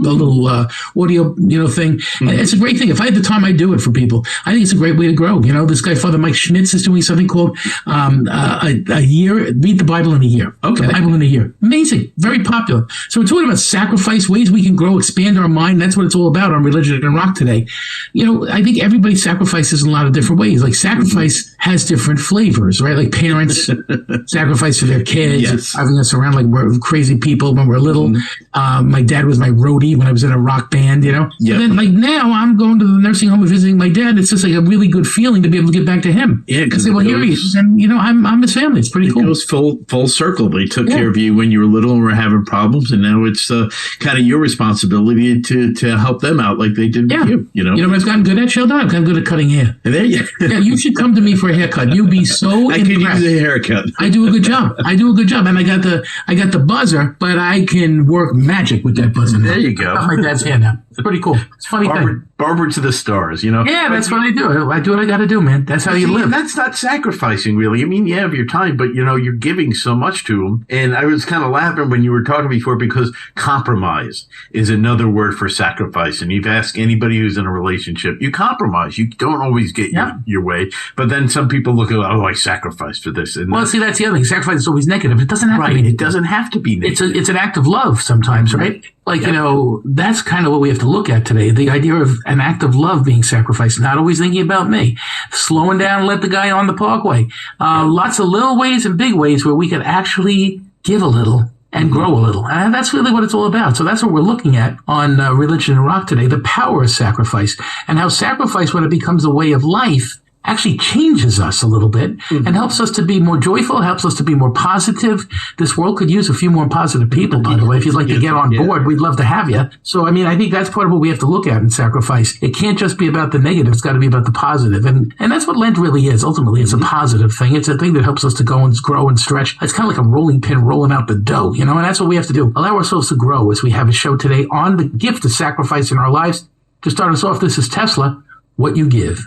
audio, thing. And it's a great thing. If I had the time, I'd do it for people. I think it's a great way to grow. You know, this guy, Father Mike Schmitz, is doing something called a year, read the Bible in a year. Okay. The Bible in a year. Amazing. Very popular. So we're talking about sacrifice, ways we can grow, expand our mind. That's what it's all about on Religion and Rock today. You know, I think everybody sacrifices in a lot of different ways. Like sacrifice has different flavors, right? Like parents sacrifice for their kids, Yes. driving us around like we're crazy people when we're little. My dad was my roadie when I was in a rock band, you know? Yep. And then like now I'm going to the nursing home and visiting my dad. It's just like a really good feeling to be able to get back to him. Yeah, And 'cause say, it well, here he goes- is. And, you know, I'm his family. It's pretty It cool. goes full circle. They took Yeah. care of you when you were little and were having problems, and now it's kind of your responsibility to help them out like they did Yeah. with you. You know, You know what I've gotten good at, Sheldon? I've gotten good at cutting hair. and there you. Yeah, you should come to me for a haircut. You'd be so I could impressed. use a haircut. I do a good job. And I got the buzzer, but I can work magic with that buzzer. There you go. I got my dad's hair now. It's pretty cool. It's a funny thing. Barber to the stars, you know. Yeah, that's what I do. I do what I got to do, man. That's how you See, live. That's not sacrificing, really. I mean, you have your time, but you know, you're giving so much to them. And I was kind of laughing when you were talking before because compromise is another word for sacrifice. And you've asked anybody who's in a relationship, you compromise. You don't always get Yeah. your way. But then some people look at, oh, I sacrificed for this. And Well, see, that's the other thing. Sacrifice is always negative. It doesn't have to right, be. it doesn't have to be negative. It's an act of love sometimes, right? Like, you know, that's kind of what we have to look at today. The idea of an act of love being sacrificed, not always thinking about me. Slowing down, let the guy on the parkway. Lots of little ways and big ways where we could actually give a little and grow a little. And that's really what it's all about. So that's what we're looking at on Religion and Rock today, the power of sacrifice and how sacrifice, when it becomes a way of life, actually changes us a little bit and helps us to be more joyful, helps us to be more positive. This world could use a few more positive people, by the way. If you'd like to get on board, we'd love to have you. So, I mean, I think that's part of what we have to look at in sacrifice. It can't just be about the negative. It's got to be about the positive. And that's what Lent really is. Ultimately, it's a positive thing. It's a thing that helps us to go and grow and stretch. It's kind of like a rolling pin rolling out the dough, you know, and that's what we have to do. Allow ourselves to grow as we have a show today on the gift of sacrifice in our lives. To start us off, this is Tesla, What You Give.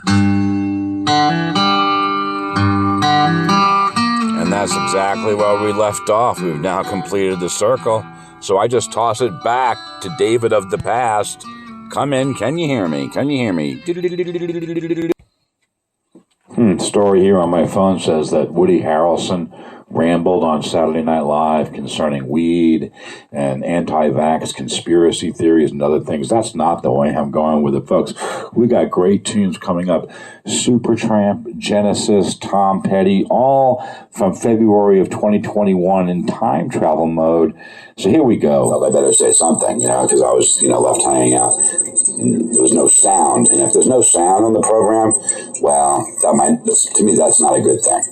And that's exactly where we left off. We've now completed the circle. So I just toss it back to David of the past. Come in. Can you hear me? Can you hear me? Story here on my phone says that Woody Harrelson rambled on Saturday Night Live concerning weed and anti-vax conspiracy theories and other things. That's not the way I'm going with it, folks. We got great tunes coming up. Supertramp, Genesis, Tom Petty, all from February of 2021 in time travel mode. So here we go. Well, I better say something, because I was, left hanging out. And there was no sound. And if there's no sound on the program, well, to me, that's not a good thing.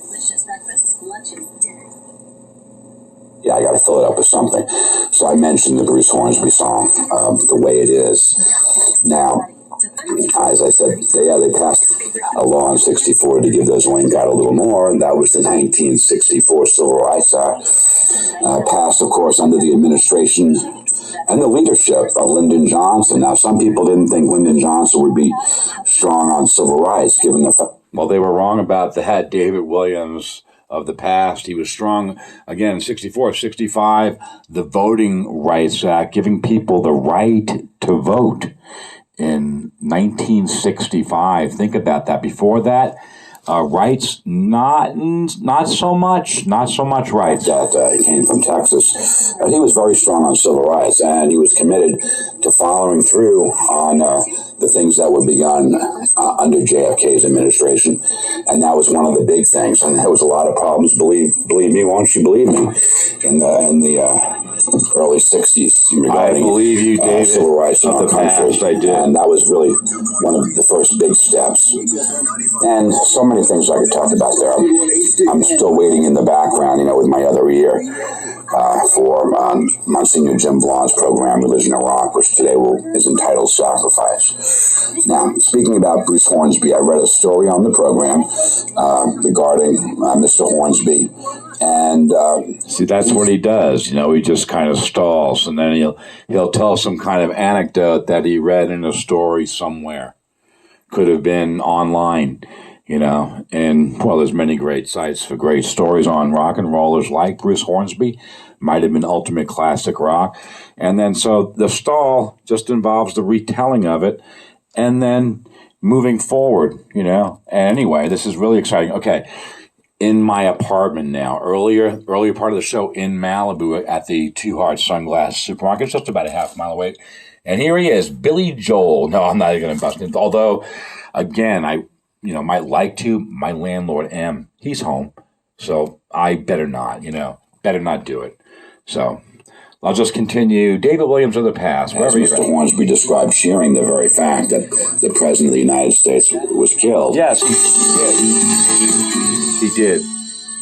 Yeah, I got to fill it up with something. So I mentioned the Bruce Hornsby song, The Way It Is. Now, as I said, they passed a law in 64 to give those women got a little more, and that was the 1964 Civil Rights Act, passed, of course, under the administration and the leadership of Lyndon Johnson. Now, some people didn't think Lyndon Johnson would be strong on civil rights, given the fact. Well, they were wrong about that. David Williams of the past, he was strong, again, 64, 65, the Voting Rights Act, giving people the right to vote. In 1965, think about that. Before that, rights, not so much rights. That he came from Texas. He was very strong on civil rights, and he was committed to following through on the things that were begun under JFK's administration, and that was one of the big things. And there was a lot of problems. Believe me, won't you believe me? In the early 60s regarding I believe you, David, civil rights in our country. Past, I did. And that was really one of the first big steps. And so many things I could talk about there. I'm still waiting in the background, with my other ear for Monsignor Jim Blonde's program, Religion and Rock, which today is entitled Sacrifice. Now, speaking about Bruce Hornsby, I read a story on the program regarding Mr. Hornsby. And see, that's what he does. He just kind of stalls, and then he'll tell some kind of anecdote that he read in a story somewhere. Could have been online, And well, there's many great sites for great stories on rock and rollers like Bruce Hornsby. Might have been Ultimate Classic Rock, and then so the stall just involves the retelling of it, and then moving forward. Anyway, this is really exciting. Okay. In my apartment now, earlier part of the show in Malibu at the Two Hearts Sunglass Supermarket, just about a half mile away. And here he is, Billy Joel. No, I'm not even going to bust him. Although, again, I might like to. My landlord, M, he's home. So I better not, better not do it. So I'll just continue. David Williams of the past. As Mr. Hornsby described, cheering the very fact that the President of the United States was killed. Yes, he did.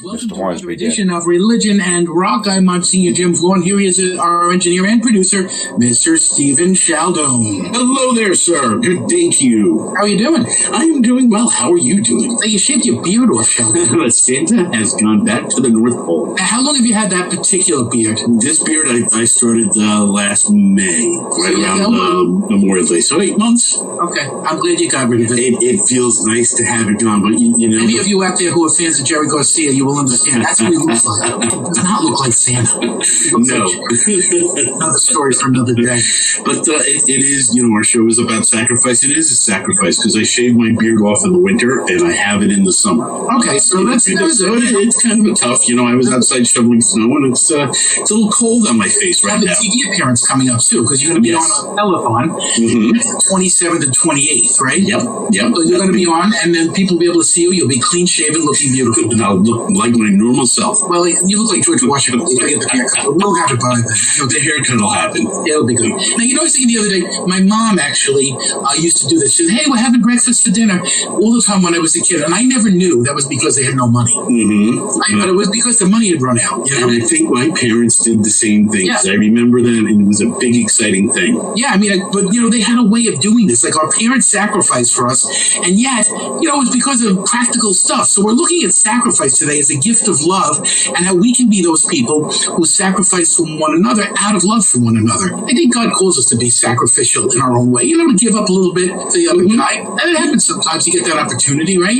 Welcome to another edition of Religion and Rock. I'm Monsignor Jim Vaughn. Here he is, our engineer and producer, Mr. Stephen Sheldon. Hello there, sir. Good day to you. How are you doing? I'm doing well. How are you doing? So you shaved your beard off, Sheldon. Santa has gone back to the North Pole. Now, how long have you had that particular beard? This beard I started last May, right around Memorial Day. So 8 months. Okay. I'm glad you got rid of it. It feels nice to have it gone, but Any of you out there who are fans of Jerry Garcia, you will understand. That's what he looks like. He does not look like Santa. No. Another story for another day. But it is, our show is about sacrifice. It is a sacrifice because I shave my beard off in the winter and I have it in the summer. Okay, so that's it's kind of a tough. I was outside shoveling snow and it's a little cold on my face right now. You have a TV appearance coming up too because you're going to be on a telethon. Mm-hmm. It's the 27th and 28th, right? Yep. So you're going to be on, and then people will be able to see you. You'll be clean shaven, looking beautiful. And I'll look like my normal self. Well, you look like George Washington. You gotta get the haircut. We'll have to buy that. The haircut will happen. Yeah, it'll be good. Now, I was thinking the other day, my mom actually used to do this. She said, hey, we're having breakfast for dinner all the time when I was a kid. And I never knew that was because they had no money. Mm-hmm. But it was because the money had run out. And I think my parents did the same thing. Yeah. I remember that, and it was a big, exciting thing. Yeah, but they had a way of doing this. Like, our parents sacrificed for us. And yet, it was because of practical stuff. So we're looking at sacrifice today as a gift of love, and how we can be those people who sacrifice for one another out of love for one another. I think God calls us to be sacrificial in our own way. To give up a little bit for the other guy. And it happens sometimes. You get that opportunity, right?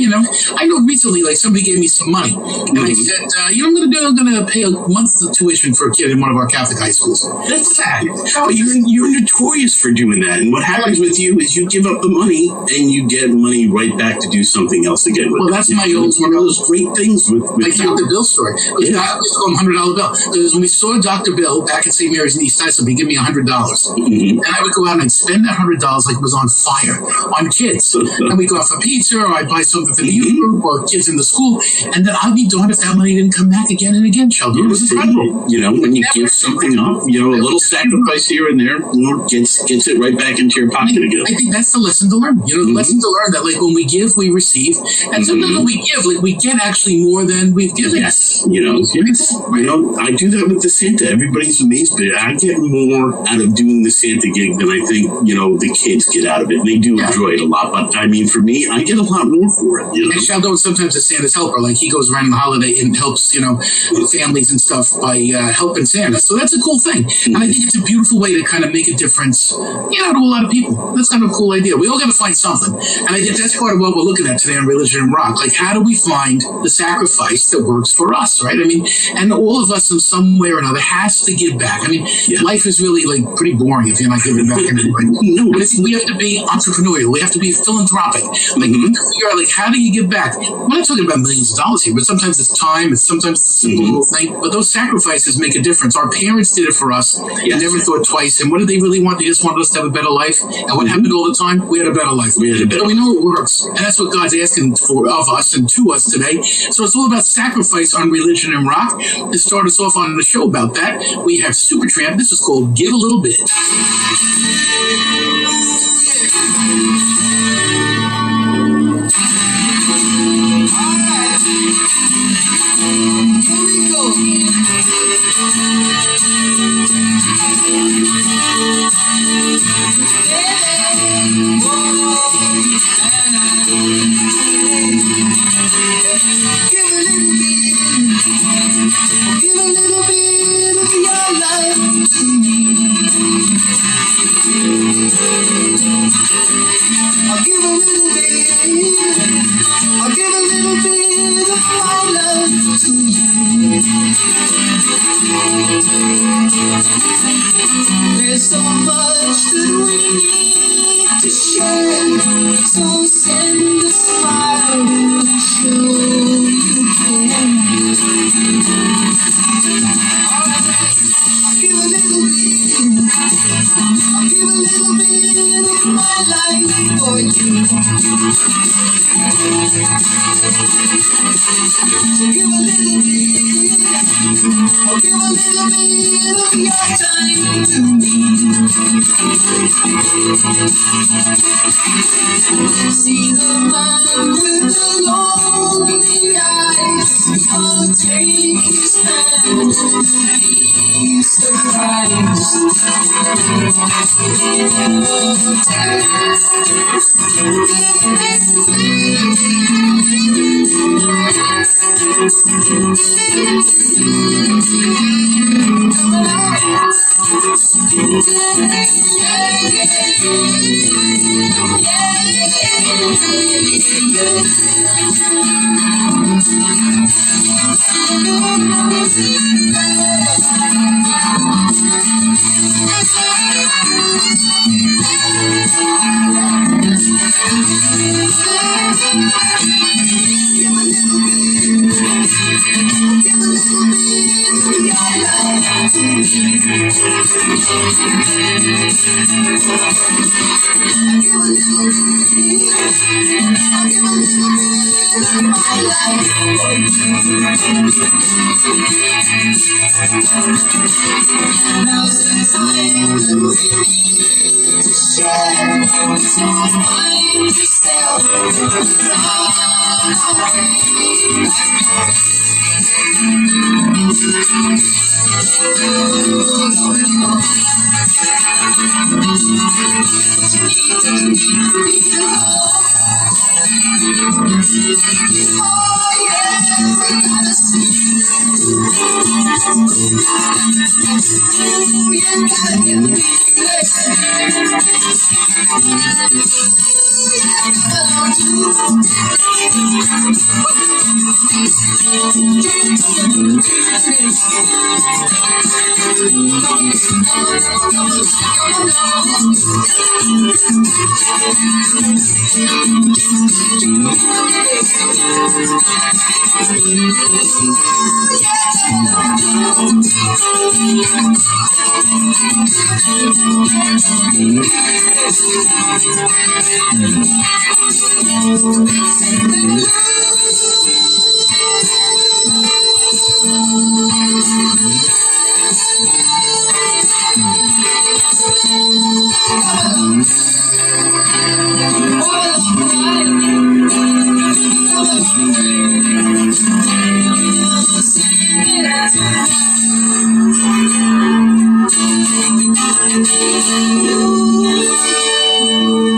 I know recently, somebody gave me some money, and I said, I'm going to pay a month's tuition for a kid in one of our Catholic high schools. That's sad. You're notorious for doing that. And what happens with you is you give up the money, and you get money right back to do something else again with. Well, that's my old one of those great things with like Dr. Bill's story. Because I always call him $100 bill. Because when we saw Dr. Bill back at St. Mary's in East Side, so he'd give me $100. And I would go out and I'd spend that $100 like it was on fire on kids. And we'd go out for pizza, or I'd buy something for the youth group or kids in the school. And then I'd be darned if that money didn't come back again and again, Sheldon. It was incredible. You know, when you give something up, you know, a little sacrifice here and there, you know, gets it right back into your pocket again. I think that's the lesson to learn. You know, the lesson to learn that, like, when we give, we receive. And sometimes when we give, like, we get actually more than we've given. Yes, you know, I do that with the Santa. Everybody's amazed, but I get more out of doing the Santa gig than I think, you know, the kids get out of it. They do enjoy it a lot, but I mean, for me, I get a lot more for it. You know? And Sheldon sometimes is Santa's helper. Like, he goes around on the holiday and helps, you know, families and stuff by helping Santa. So that's a cool thing. And I think it's a beautiful way to kind of make a difference, you know, to a lot of people. That's kind of a cool idea. We all got to find something. And I think that's part of what we're looking at today on Religion and Rock. Like, how do we find the sacrifice that works for us, right? I mean, and all of us in some way or another has to give back. I mean, life is really, like, pretty boring if you're not giving back anyway. We have to be entrepreneurial. We have to be philanthropic. Like, we have to figure out, like, how do you give back? We're not talking about millions of dollars here, but sometimes it's time. It's sometimes it's a simple little thing. But those sacrifices make a difference. Our parents did it for us. They never thought twice. And what did they really want? They just wanted us to have a better life. And what happened all the time? We had a better life. So we know it works. And that's what God's asking for of us and to us today. So it's all about sacrifice on Religion and Rock. To start us off on the show about that, we have Supertramp. This is called Give a Little Bit. Give a little bit of your life to me. I'll give a little bit. I'll give a little bit of my love to you. There's so much that we need to share. So send a smile and show you care. I'll give a little bit. I'll give a little bit of my life for you. So give a little bit. I'll give a little bit of your time to me. See the man with the lonely eyes. I'll take his hand and be surprised. Now's the time that we need to share. So find yourself on our way back home. Oh yeah, we gotta see. You gotta get me.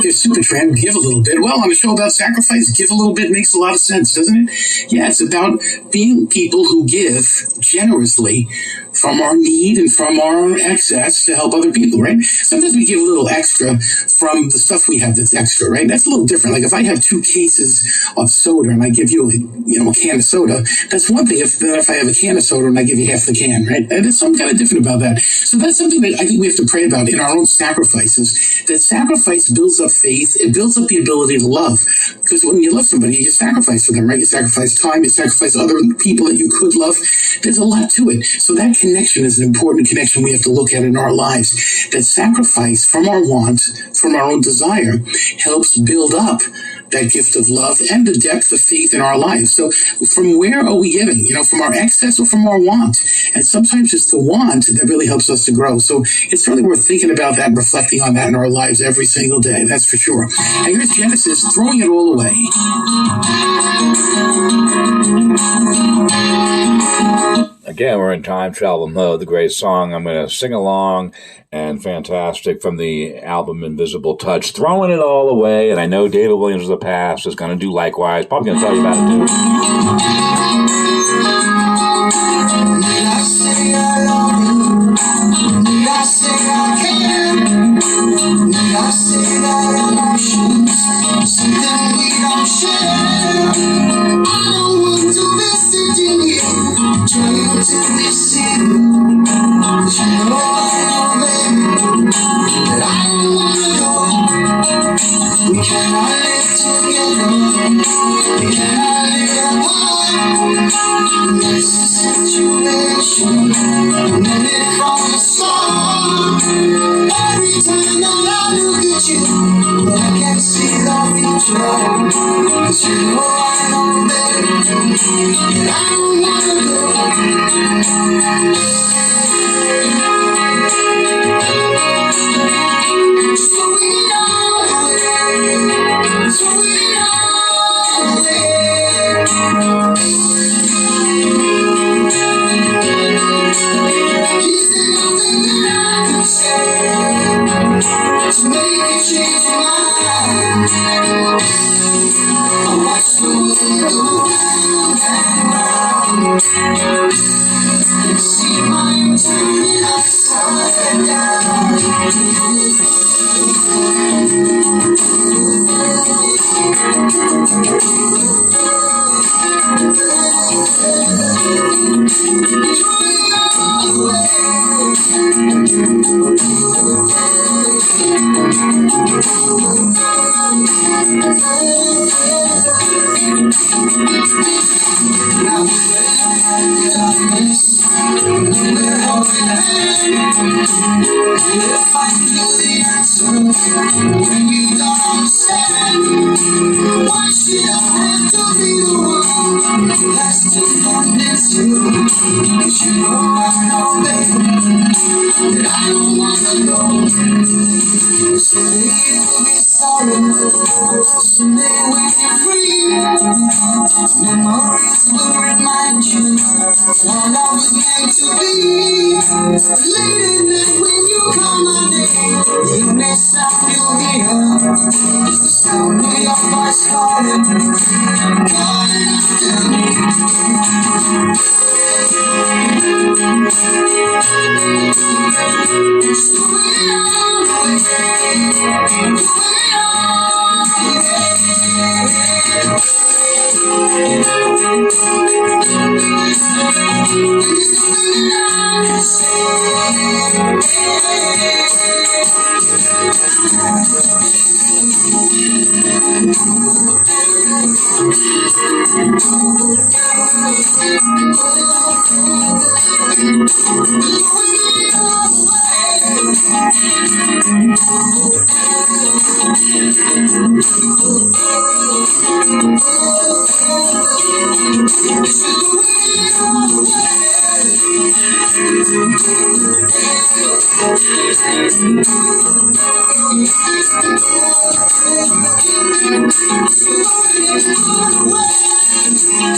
If Supertramp, give a little bit. Well, on a show about sacrifice, give a little bit makes a lot of sense, doesn't it? Yeah, it's about being people who give generously from our need and from our excess to help other people, right? Sometimes we give a little extra from the stuff we have that's extra, right? That's a little different. Like if I have 2 cases of soda and I give you, a can of soda, that's one thing. If I have a can of soda and I give you half the can, right? There's something kind of different about that. So that's something that I think we have to pray about in our own sacrifices. That sacrifice builds up faith. It builds up the ability to love. Because when you love somebody, you sacrifice for them, right? You sacrifice time. You sacrifice other people that you could love. There's a lot to it. So that connection is an important connection we have to look at in our lives. That sacrifice from our want, from our own desire, helps build up that gift of love and the depth of faith in our lives. So from where are we giving? From our excess or from our want? And sometimes it's the want that really helps us to grow. So it's really worth thinking about that and reflecting on that in our lives every single day. That's for sure. And here's Genesis, throwing it all away. Again, we're in time travel mode. The great song I'm going to sing along, and fantastic from the album Invisible Touch, throwing it all away. And I know David Williams of the past is going to do likewise. Probably going to tell you about it too. Did I say I love you? Did I say I care? Did I say that emotions something we don't share? I don't want to be sitting here trying to deceive you. But you know I know, baby, that I don't wanna go. We cannot live together. We cannot live apart. That's the situation. Made it from the start. Every time that I look at you, I can see the future. 'Cause you know I know, baby, that I don't wanna go. So we know, so we know. To make you change your mind, I watch the world go round and round. You see mine turning upside down. When you don't understand, why should I have to be the one that's to convince you? 'Cause you know I know, baby, that I don't wanna go. Someday you'll be sorry. Someday when you're free, memories will remind you all I was meant to be. Late at night when you come my day, you may sound you hear. It's the sound of your voice calling after me. So we are,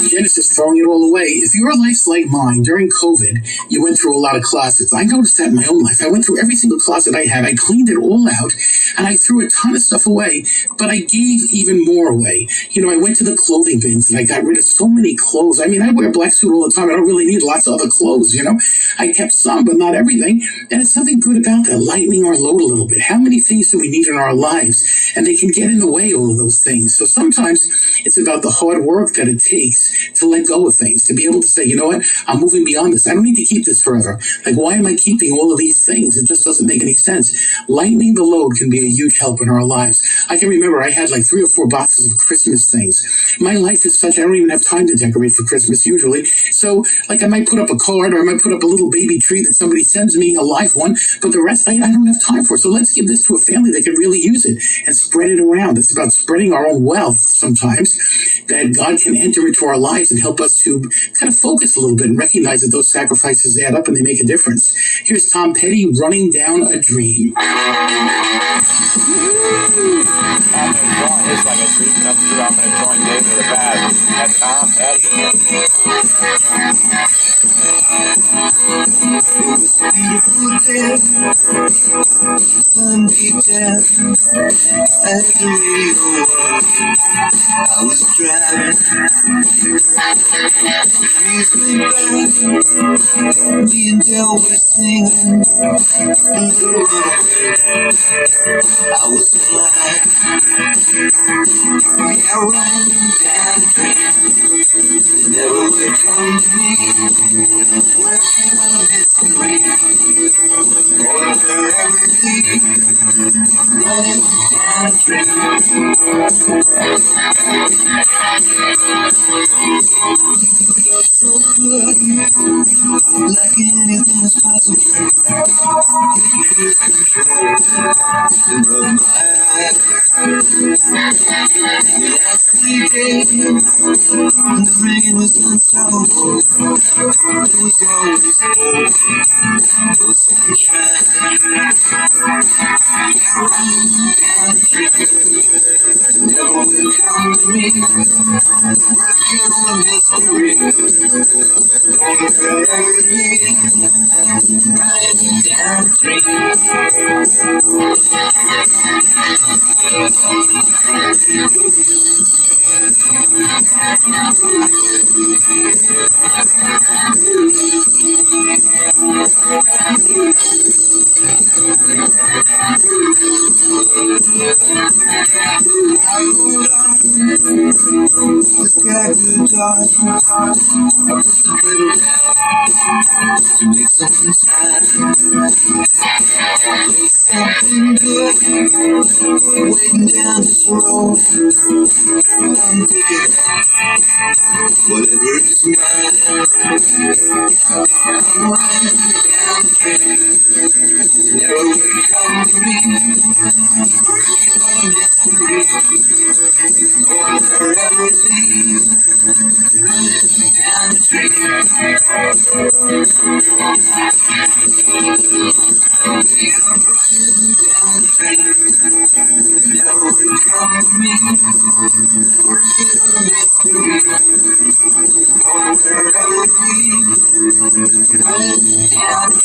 Genesis, throwing it all away. If your life's like mine, during COVID, you went through a lot of closets. I noticed that in my own life. I went through every single closet I had. I cleaned it all out, and I threw a ton of stuff away, but I gave even more away. You know, I went to the clothing bins, and I got rid of so many clothes. I mean, I wear a black suit all the time. I don't really need lots of other clothes, you know. I kept some, but not everything. And it's something good about that, lightening our load a little bit. How many things do we need in our lives? And they can get in the way, all of those things. So sometimes it's about the hard work that it takes to let go of things, to be able to say, you know what, I'm moving beyond this. I don't need to keep this forever. Like, why am I keeping all of these things? It just doesn't make any sense. Lightening the load can be a huge help in our lives. I can remember I had like 3 or 4 boxes of Christmas things. My life is such, I don't even have time to decorate for Christmas usually. So, like, I might put up a card or I might put up a little baby tree that somebody sends me, a live one, but the rest I don't have time for. So let's give this to a family that can really use it and spread it around. It's about spreading our own wealth sometimes, that God can enter into our lives and help us to kind of focus a little bit and recognize that those sacrifices add up and they make a difference. Here's Tom Petty, Running Down a Dream. I'm going to join this like a dream come true. I'm going to join David in the back. That's Tom Petty. Beautiful day, sun beat down at the Rio. I was driving, trees went by, me and Del were singing a little runaway. I was flying, yeah, running down the dream. Never would come to me, working on a mystery, or wherever it leads, running down the dream. Felt so good, like anything was possible. Cruise control, rub my eyes. The last 3 days, the rain was unstoppable. It was always cold, no sunshine. Down the street, never will come to me. Working on a mystery, gonna bury me. Running down the street. The sky grew dark, I put the pedal down to make something shine. There's something good waiting down this road. I'm picking up whatever is mine. I'm running down the street, never will come to me. Working on a mystery, going wherever it leads. Running down the street. Never will come to me. Working on a mystery, going wherever it leads. Running down the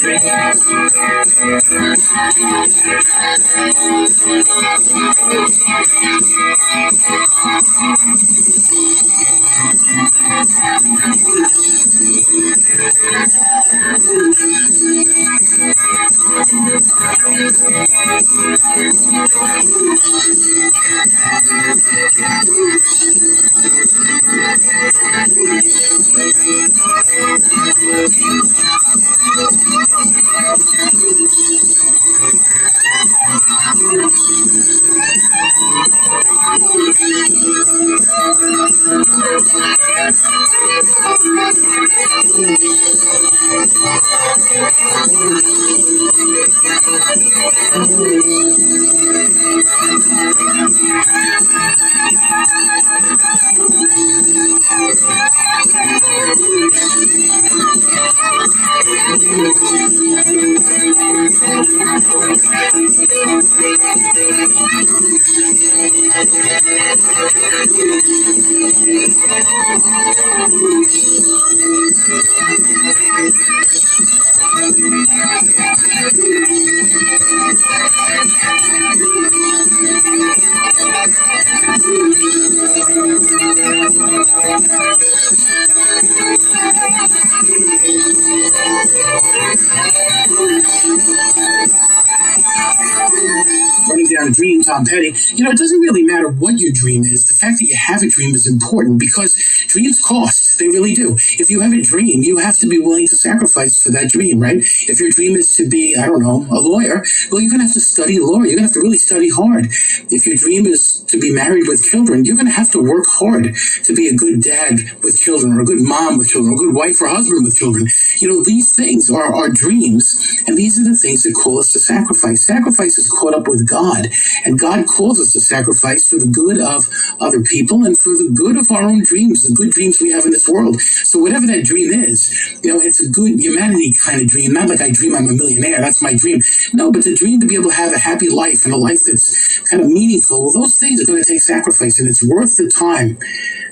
Running down a dream, Tom Petty. You know, it doesn't really matter what your dream is. The fact that you have a dream is important because dreams cost. They really do. If you have a dream, you have to be willing to sacrifice for that dream, right? If your dream is to be, I don't know, a lawyer, well, you're going to have to study law. You're going to have to really study hard. If your dream is to be married with children, you're going to have to work hard to be a good dad with children, or a good mom with children, or a good wife or husband with children. You know, these things are our dreams, and these are the things that call us to sacrifice. Sacrifice is caught up with God, and God calls us to sacrifice for the good of other people and for the good of our own dreams, the good dreams we have in this world. So whatever that dream is, you know, it's a good humanity kind of dream, not like I dream I'm a millionaire, that's my dream. No, but the dream to be able to have a happy life and a life that's kind of meaningful, well, those things are going to take sacrifice, and it's worth the time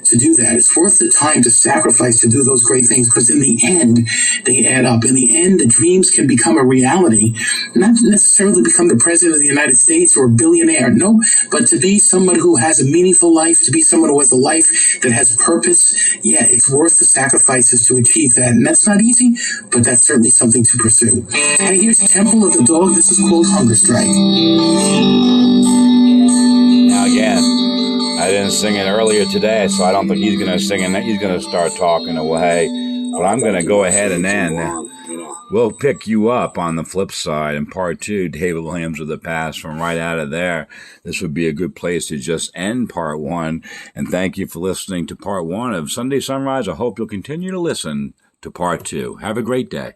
to do that. It's worth the time to sacrifice to do those great things, because in the end, they add up. In the end, the dreams can become a reality, not necessarily become the president of the United States or a billionaire, no, but to be someone who has a meaningful life, to be someone who has a life that has purpose. Yeah, it's worth the sacrifices to achieve that. And that's not easy, but that's certainly something to pursue. And here's Temple of the Dog. This is called Hunger Strike. Now again, I didn't sing it earlier today, so I don't think he's going to sing it. He's going to start talking away. But I'm going to go ahead and end. We'll pick you up on the flip side in part 2, David Williams of the Past, from right out of there. This would be a good place to just end part 1. And thank you for listening to part 1 of Sunday Sunrise. I hope you'll continue to listen to part 2. Have a great day.